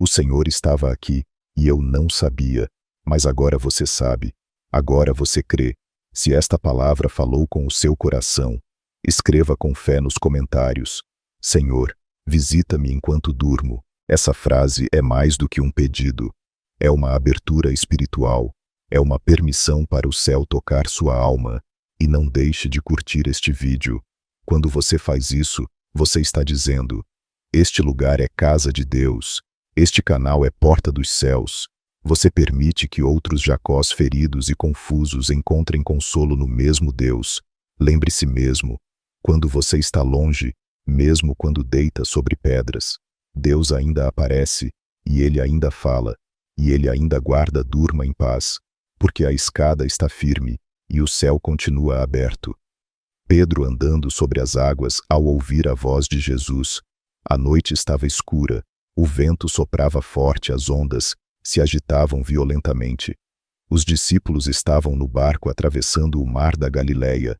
o Senhor estava aqui, e eu não sabia, mas agora você sabe, agora você crê. Se esta palavra falou com o seu coração, escreva com fé nos comentários: Senhor, visita-me enquanto durmo. Essa frase é mais do que um pedido. É uma abertura espiritual. É uma permissão para o céu tocar sua alma. E não deixe de curtir este vídeo. Quando você faz isso, você está dizendo: este lugar é casa de Deus. Este canal é porta dos céus. Você permite que outros Jacós feridos e confusos encontrem consolo no mesmo Deus. Lembre-se mesmo, quando você está longe, mesmo quando deita sobre pedras, Deus ainda aparece, e Ele ainda fala, e Ele ainda guarda. Durma em paz, porque a escada está firme, e o céu continua aberto. Pedro andando sobre as águas ao ouvir a voz de Jesus. A noite estava escura, o vento soprava forte, as ondas se agitavam violentamente. Os discípulos estavam no barco atravessando o mar da Galileia,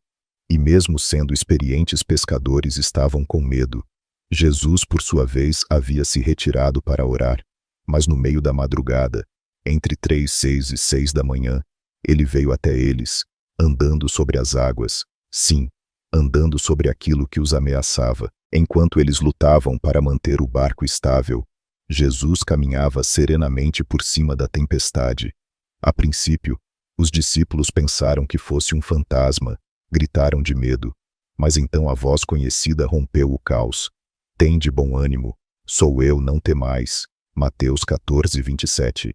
e mesmo sendo experientes pescadores estavam com medo. Jesus, por sua vez, havia se retirado para orar, mas no meio da madrugada, entre 3, 6 e 6 da manhã, ele veio até eles, andando sobre as águas, sim, andando sobre aquilo que os ameaçava. Enquanto eles lutavam para manter o barco estável, Jesus caminhava serenamente por cima da tempestade. A princípio, os discípulos pensaram que fosse um fantasma, gritaram de medo, mas então a voz conhecida rompeu o caos. Tende bom ânimo, sou eu, não temais. Mateus 14, 27.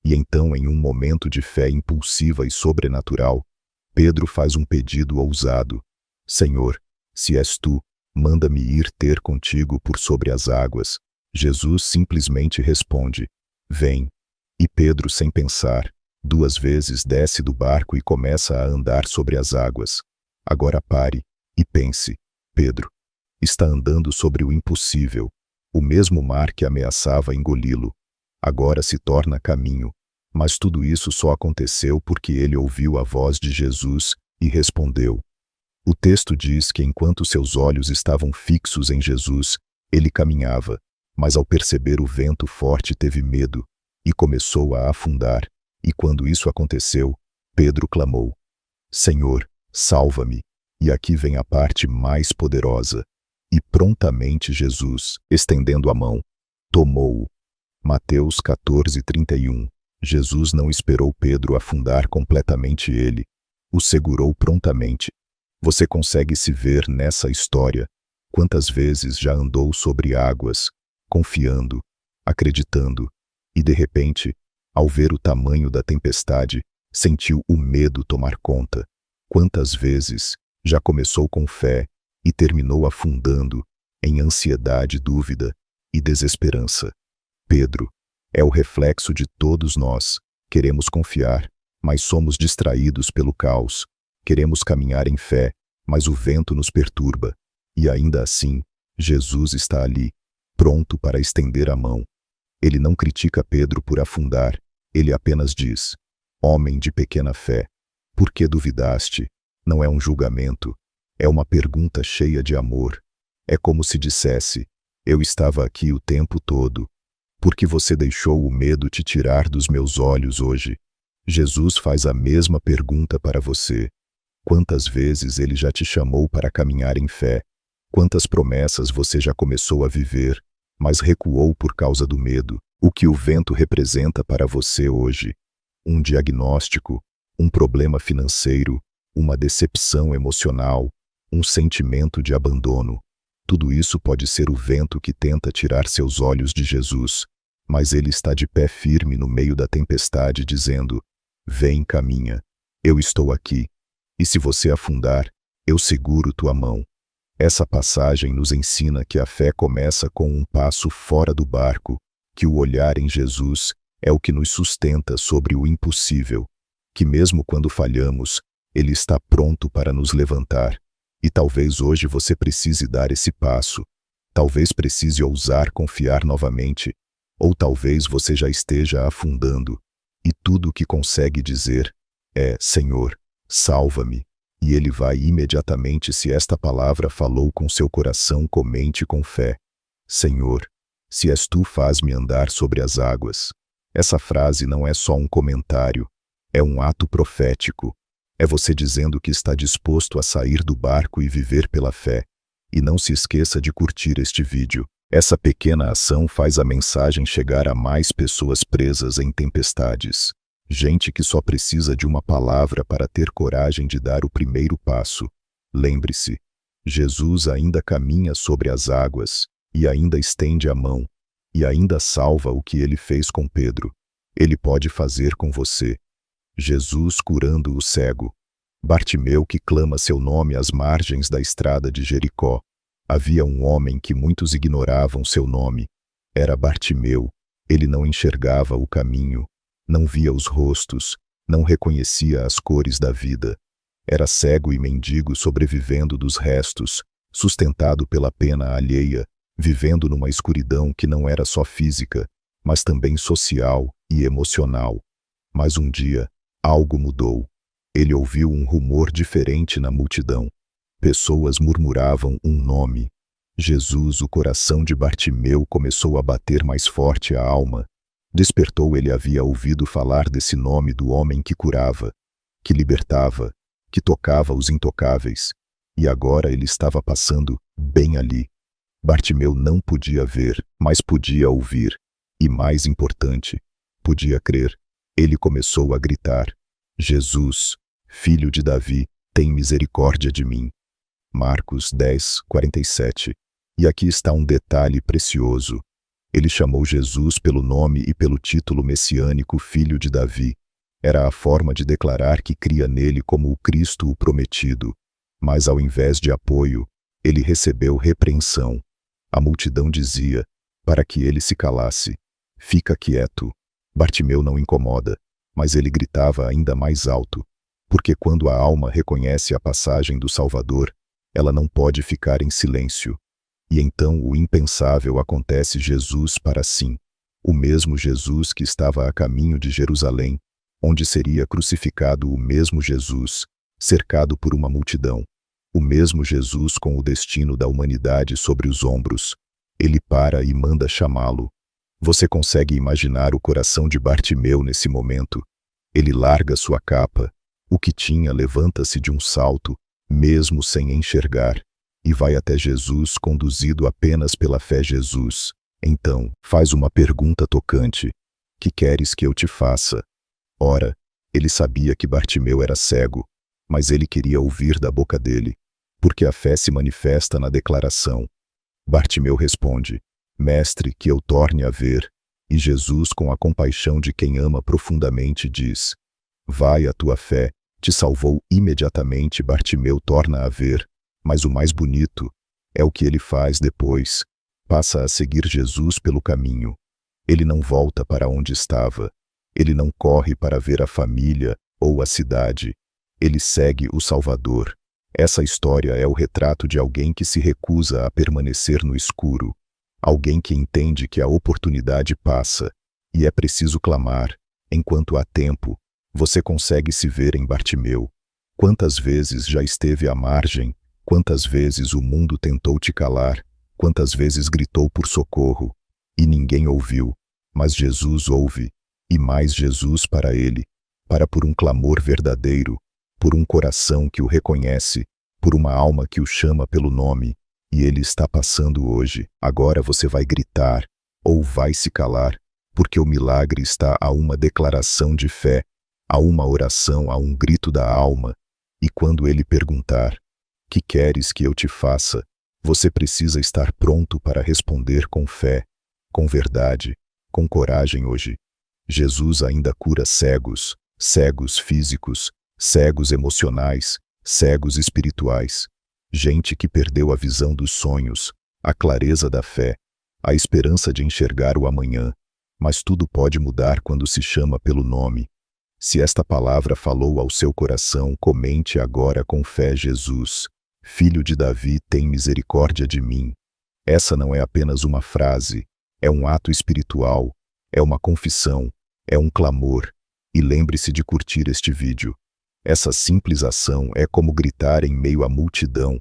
E então, em um momento de fé impulsiva e sobrenatural, Pedro faz um pedido ousado. Senhor, se és tu, manda-me ir ter contigo por sobre as águas. Jesus simplesmente responde, vem. E Pedro, sem pensar, 2 vezes desce do barco e começa a andar sobre as águas. Agora pare e pense, Pedro está andando sobre o impossível. O mesmo mar que ameaçava engoli-lo, agora se torna caminho. Mas tudo isso só aconteceu porque ele ouviu a voz de Jesus e respondeu. O texto diz que enquanto seus olhos estavam fixos em Jesus, ele caminhava, mas ao perceber o vento forte teve medo e começou a afundar. E quando isso aconteceu, Pedro clamou, Senhor, salva-me. E aqui vem a parte mais poderosa. E prontamente Jesus, estendendo a mão, tomou-o. Mateus 14, 31. Jesus não esperou Pedro afundar completamente, ele o segurou prontamente. Você consegue se ver nessa história? Quantas vezes já andou sobre águas, confiando, acreditando, e de repente, ao ver o tamanho da tempestade, sentiu o medo tomar conta? Quantas vezes já começou com fé e terminou afundando em ansiedade, dúvida e desesperança? Pedro é o reflexo de todos nós. Queremos confiar, mas somos distraídos pelo caos. Queremos caminhar em fé, mas o vento nos perturba. E ainda assim, Jesus está ali, pronto para estender a mão. Ele não critica Pedro por afundar, ele apenas diz, homem de pequena fé, por que duvidaste? Não é um julgamento, é uma pergunta cheia de amor. É como se dissesse, eu estava aqui o tempo todo. Por que você deixou o medo te tirar dos meus olhos hoje? Jesus faz a mesma pergunta para você. Quantas vezes ele já te chamou para caminhar em fé? Quantas promessas você já começou a viver, mas recuou por causa do medo? O que o vento representa para você hoje? Um diagnóstico, um problema financeiro, uma decepção emocional, um sentimento de abandono. Tudo isso pode ser o vento que tenta tirar seus olhos de Jesus, mas ele está de pé firme no meio da tempestade dizendo, vem, caminha, eu estou aqui. E se você afundar, eu seguro tua mão. Essa passagem nos ensina que a fé começa com um passo fora do barco, que o olhar em Jesus é o que nos sustenta sobre o impossível, que mesmo quando falhamos, ele está pronto para nos levantar. E talvez hoje você precise dar esse passo, talvez precise ousar confiar novamente, ou talvez você já esteja afundando, e tudo o que consegue dizer é, Senhor, salva-me. E ele vai imediatamente se esta palavra falou com seu coração, comente com fé. Senhor, se és tu, faz-me andar sobre as águas. Essa frase não é só um comentário, é um ato profético. É você dizendo que está disposto a sair do barco e viver pela fé. E não se esqueça de curtir este vídeo. Essa pequena ação faz a mensagem chegar a mais pessoas presas em tempestades. Gente que só precisa de uma palavra para ter coragem de dar o primeiro passo. Lembre-se, Jesus ainda caminha sobre as águas, e ainda estende a mão, e ainda salva o que ele fez com Pedro. Ele pode fazer com você. Jesus curando o cego. Bartimeu que clama seu nome às margens da estrada de Jericó. Havia um homem que muitos ignoravam seu nome. Era Bartimeu. Ele não enxergava o caminho, não via os rostos, não reconhecia as cores da vida. Era cego e mendigo sobrevivendo dos restos, sustentado pela pena alheia, vivendo numa escuridão que não era só física, mas também social e emocional. Mas um dia, Algo mudou. Ele ouviu um rumor diferente na multidão. Pessoas murmuravam um nome. Jesus, o coração de Bartimeu começou a bater mais forte a alma. Despertou, ele havia ouvido falar desse nome do homem que curava, que libertava, que tocava os intocáveis. E agora ele estava passando bem ali. Bartimeu não podia ver, mas podia ouvir. E mais importante, podia crer. Ele começou a gritar: Jesus, filho de Davi, tem misericórdia de mim. Marcos 10, 47. E aqui está um detalhe precioso. Ele chamou Jesus pelo nome e pelo título messiânico Filho de Davi. Era a forma de declarar que cria nele como o Cristo o prometido. Mas ao invés de apoio, ele recebeu repreensão. A multidão dizia, para que ele se calasse: fica quieto. Bartimeu não incomoda, mas ele gritava ainda mais alto, porque quando a alma reconhece a passagem do Salvador, ela não pode ficar em silêncio. E então o impensável acontece. Jesus para sim, o mesmo Jesus que estava a caminho de Jerusalém, onde seria crucificado, o mesmo Jesus, cercado por uma multidão, o mesmo Jesus com o destino da humanidade sobre os ombros. Ele para e manda chamá-lo. Você consegue imaginar o coração de Bartimeu nesse momento? Ele larga sua capa, o que tinha, levanta-se de um salto, mesmo sem enxergar, e vai até Jesus, conduzido apenas pela fé. Jesus, então, faz uma pergunta tocante: que queres que eu te faça? Ora, ele sabia que Bartimeu era cego, mas ele queria ouvir da boca dele, porque a fé se manifesta na declaração. Bartimeu responde: Mestre, que eu torne a ver. E Jesus, com a compaixão de quem ama profundamente, diz: Vai, a tua fé te salvou. Imediatamente Bartimeu torna a ver, mas o mais bonito é o que ele faz depois. Passa a seguir Jesus pelo caminho. Ele não volta para onde estava. Ele não corre para ver a família ou a cidade. Ele segue o Salvador. Essa história é o retrato de alguém que se recusa a permanecer no escuro. Alguém que entende que a oportunidade passa e é preciso clamar enquanto há tempo. Você consegue se ver em Bartimeu. Quantas vezes já esteve à margem? Quantas vezes o mundo tentou te calar? Quantas vezes gritou por socorro e ninguém ouviu? Mas Jesus ouve, e mais Jesus para ele, por um clamor verdadeiro, por um coração que o reconhece, por uma alma que o chama pelo nome. E ele está passando hoje. Agora você vai gritar ou vai se calar, porque o milagre está a uma declaração de fé, a uma oração, a um grito da alma. E quando ele perguntar: que queres que eu te faça? Você precisa estar pronto para responder com fé, com verdade, com coragem hoje. Jesus ainda cura cegos, cegos físicos, cegos emocionais, cegos espirituais. Gente que perdeu a visão dos sonhos, a clareza da fé, a esperança de enxergar o amanhã. Mas tudo pode mudar quando se chama pelo nome. Se esta palavra falou ao seu coração, comente agora com fé: Jesus, filho de Davi, tem misericórdia de mim. Essa não é apenas uma frase, é um ato espiritual, é uma confissão, é um clamor. E lembre-se de curtir este vídeo. Essa simples ação é como gritar em meio à multidão.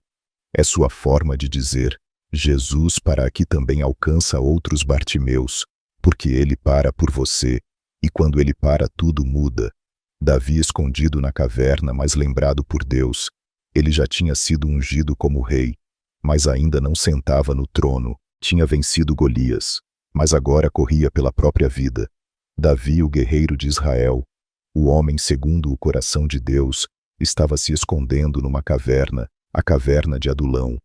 É sua forma de dizer: Jesus para aqui também alcança outros Bartimeus, porque ele para por você, e quando ele para tudo muda. Davi escondido na caverna, mas lembrado por Deus. Ele já tinha sido ungido como rei, mas ainda não sentava no trono. Tinha vencido Golias, mas agora corria pela própria vida. Davi, o guerreiro de Israel, o homem segundo o coração de Deus, estava se escondendo numa caverna, a caverna de Adulão.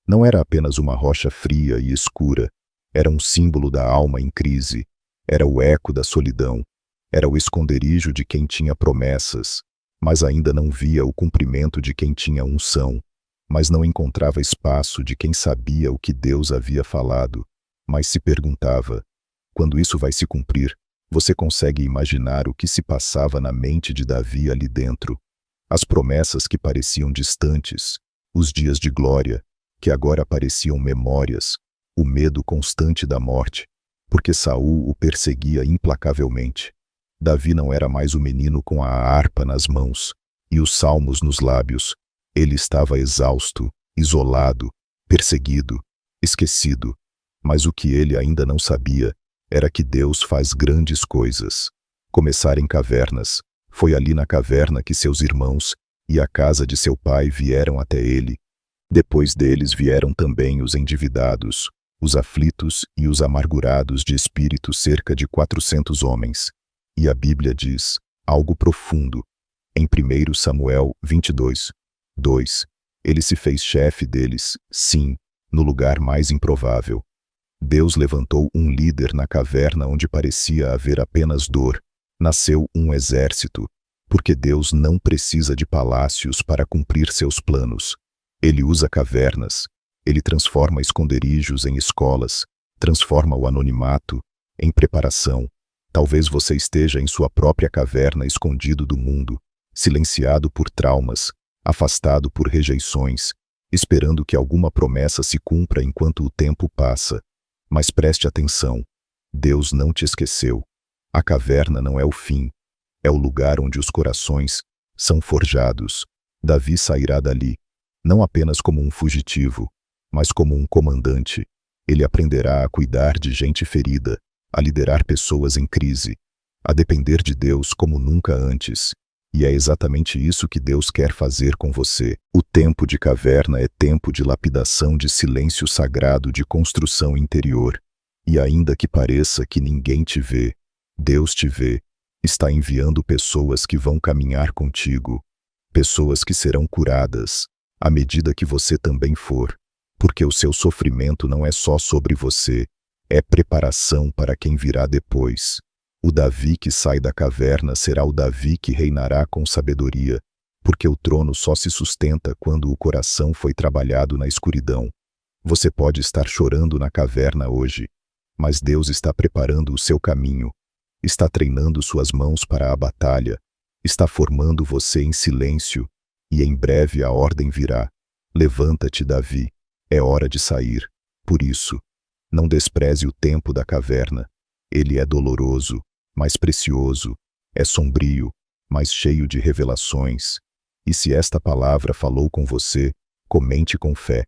Não era apenas uma rocha fria e escura, era um símbolo da alma em crise, era o eco da solidão, era o esconderijo de quem tinha promessas, mas ainda não via o cumprimento de quem tinha unção, mas não encontrava espaço de quem sabia o que Deus havia falado, mas se perguntava: quando isso vai se cumprir? Você consegue imaginar o que se passava na mente de Davi ali dentro? As promessas que pareciam distantes, os dias de glória, que agora pareciam memórias, o medo constante da morte, porque Saul o perseguia implacavelmente. Davi não era mais o menino com a harpa nas mãos e os salmos nos lábios. Ele estava exausto, isolado, perseguido, esquecido. Mas o que ele ainda não sabia era que Deus faz grandes coisas. Começar em cavernas. Foi ali na caverna que seus irmãos e a casa de seu pai vieram até ele. Depois deles vieram também os endividados, os aflitos e os amargurados de espírito, cerca de 400 homens. E a Bíblia diz algo profundo. Em 1 Samuel 22, 2, ele se fez chefe deles, sim, no lugar mais improvável. Deus levantou um líder na caverna onde parecia haver apenas dor. Nasceu um exército, porque Deus não precisa de palácios para cumprir seus planos. Ele usa cavernas, ele transforma esconderijos em escolas, transforma o anonimato em preparação. Talvez você esteja em sua própria caverna, escondido do mundo, silenciado por traumas, afastado por rejeições, esperando que alguma promessa se cumpra enquanto o tempo passa. Mas preste atenção, Deus não te esqueceu. A caverna não é o fim, é o lugar onde os corações são forjados. Davi sairá dali, não apenas como um fugitivo, mas como um comandante. Ele aprenderá a cuidar de gente ferida, a liderar pessoas em crise, a depender de Deus como nunca antes. E é exatamente isso que Deus quer fazer com você. O tempo de caverna é tempo de lapidação, de silêncio sagrado, de construção interior. E ainda que pareça que ninguém te vê, Deus te vê. Está enviando pessoas que vão caminhar contigo, pessoas que serão curadas, à medida que você também for, porque o seu sofrimento não é só sobre você, é preparação para quem virá depois. O Davi que sai da caverna será o Davi que reinará com sabedoria, porque o trono só se sustenta quando o coração foi trabalhado na escuridão. Você pode estar chorando na caverna hoje, mas Deus está preparando o seu caminho, está treinando suas mãos para a batalha, está formando você em silêncio, e em breve a ordem virá. Levanta-te, Davi, é hora de sair. Por isso, não despreze o tempo da caverna. Ele é doloroso, mas precioso, é sombrio, mas cheio de revelações. E se esta palavra falou com você, comente com fé.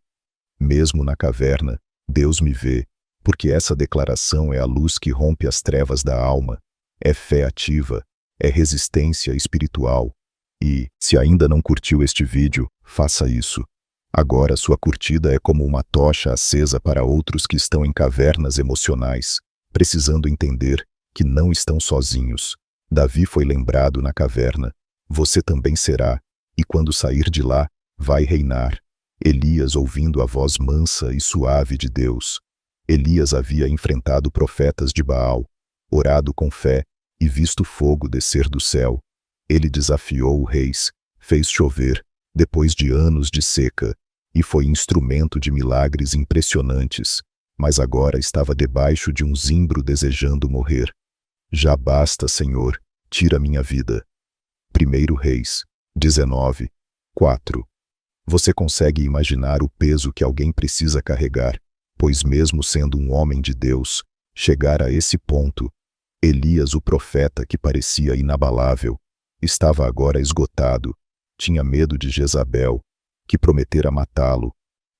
Mesmo na caverna, Deus me vê, porque essa declaração é a luz que rompe as trevas da alma, é fé ativa, é resistência espiritual. E, se ainda não curtiu este vídeo, faça isso. Agora sua curtida é como uma tocha acesa para outros que estão em cavernas emocionais, precisando entender que não estão sozinhos. Davi foi lembrado na caverna, você também será, e quando sair de lá, vai reinar. Elias ouvindo a voz mansa e suave de Deus. Elias havia enfrentado profetas de Baal, orado com fé e visto fogo descer do céu. Ele desafiou reis, fez chover, depois de anos de seca, e foi instrumento de milagres impressionantes, mas agora estava debaixo de um zimbro desejando morrer. Já basta, Senhor, tira minha vida. 1 Reis 19, 4. Você consegue imaginar o peso que alguém precisa carregar, pois mesmo sendo um homem de Deus, chegar a esse ponto, Elias, o profeta que parecia inabalável, estava agora esgotado, tinha medo de Jezabel, que prometera matá-lo,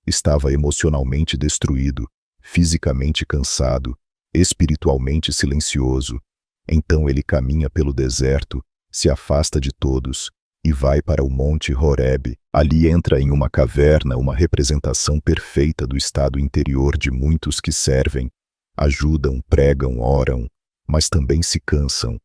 estava emocionalmente destruído, fisicamente cansado, espiritualmente silencioso. Então ele caminha pelo deserto, se afasta de todos, e vai para o Monte Horebe. Ali entra em uma caverna, uma representação perfeita do estado interior de muitos que servem, ajudam, pregam, oram, mas também se cansam.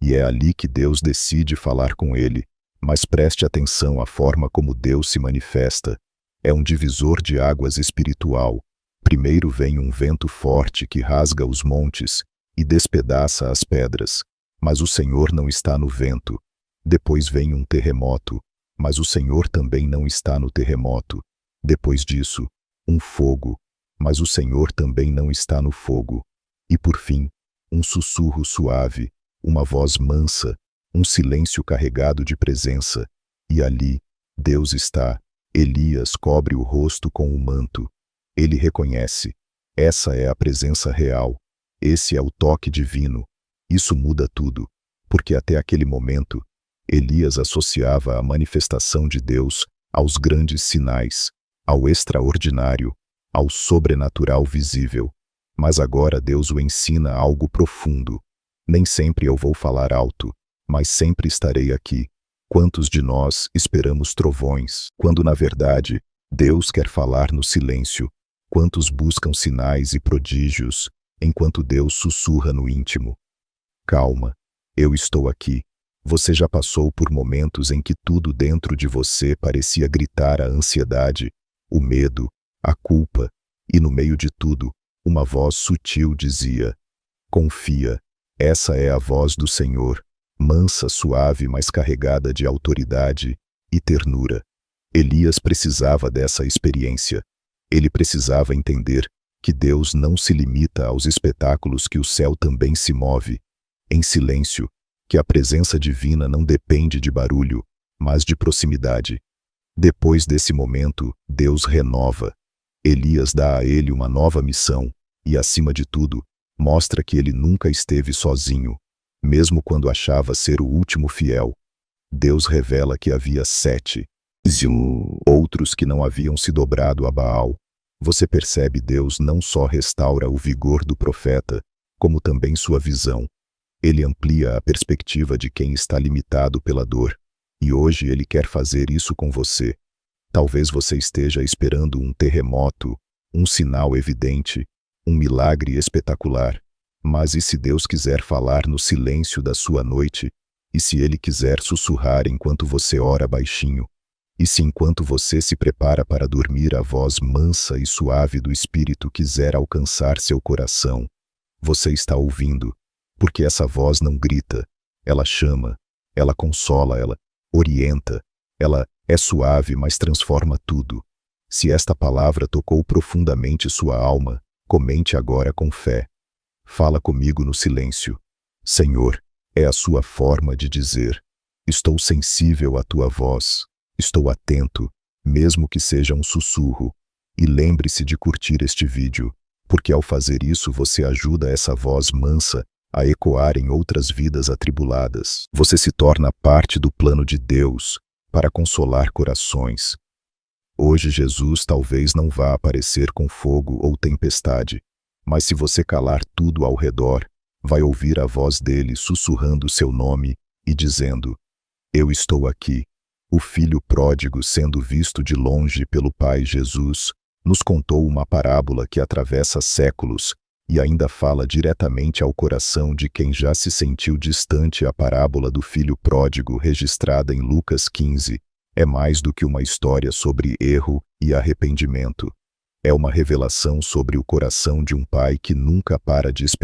E é ali que Deus decide falar com ele. Mas preste atenção à forma como Deus se manifesta. É um divisor de águas espiritual. Primeiro vem um vento forte que rasga os montes e despedaça as pedras, mas o Senhor não está no vento. Depois vem um terremoto, mas o Senhor também não está no terremoto. Depois disso, um fogo, mas o Senhor também não está no fogo. E por fim, um sussurro suave, uma voz mansa, um silêncio carregado de presença. E ali, Deus está. Elias cobre o rosto com o manto. Ele reconhece. Essa é a presença real. Esse é o toque divino. Isso muda tudo. porque até aquele momento, Elias associava a manifestação de Deus aos grandes sinais, ao extraordinário, ao sobrenatural visível. Mas agora Deus o ensina algo profundo. Nem sempre eu vou falar alto, mas sempre estarei aqui. Quantos de nós esperamos trovões, quando na verdade Deus quer falar no silêncio? Quantos buscam sinais e prodígios, enquanto Deus sussurra no íntimo? Calma, eu estou aqui. Você já passou por momentos em que tudo dentro de você parecia gritar a ansiedade, o medo, a culpa, e no meio de tudo, uma voz sutil dizia: confia, essa é a voz do Senhor, mansa, suave, mas carregada de autoridade e ternura. Elias precisava dessa experiência. Ele precisava entender que Deus não se limita aos espetáculos, que o céu também se move em silêncio, que a presença divina não depende de barulho, mas de proximidade. Depois desse momento, Deus renova. Elias dá a ele uma nova missão e, acima de tudo, mostra que ele nunca esteve sozinho. Mesmo quando achava ser o último fiel, Deus revela que havia 7 outros que não haviam se dobrado a Baal. Você percebe, Deus não só restaura o vigor do profeta, como também sua visão. Ele amplia a perspectiva de quem está limitado pela dor. E hoje ele quer fazer isso com você. Talvez você esteja esperando um terremoto, um sinal evidente, um milagre espetacular. Mas e se Deus quiser falar no silêncio da sua noite? E se Ele quiser sussurrar enquanto você ora baixinho? E se enquanto você se prepara para dormir, a voz mansa e suave do Espírito quiser alcançar seu coração? Você está ouvindo, porque essa voz não grita, ela chama, ela consola, ela orienta, ela é suave, mas transforma tudo. Se esta palavra tocou profundamente sua alma, comente agora com fé. Fala comigo no silêncio. Senhor, é a sua forma de dizer: estou sensível à tua voz, estou atento, mesmo que seja um sussurro. E lembre-se de curtir este vídeo, porque ao fazer isso você ajuda essa voz mansa a ecoar em outras vidas atribuladas. Você se torna parte do plano de Deus para consolar corações. Hoje Jesus talvez não vá aparecer com fogo ou tempestade, mas se você calar tudo ao redor, vai ouvir a voz dele sussurrando seu nome e dizendo: eu estou aqui. O filho pródigo, sendo visto de longe pelo Pai Jesus, nos contou uma parábola que atravessa séculos e ainda fala diretamente ao coração de quem já se sentiu distante. A parábola do filho pródigo, registrada em Lucas 15, é mais do que uma história sobre erro e arrependimento. É uma revelação sobre o coração de um pai que nunca para de esperar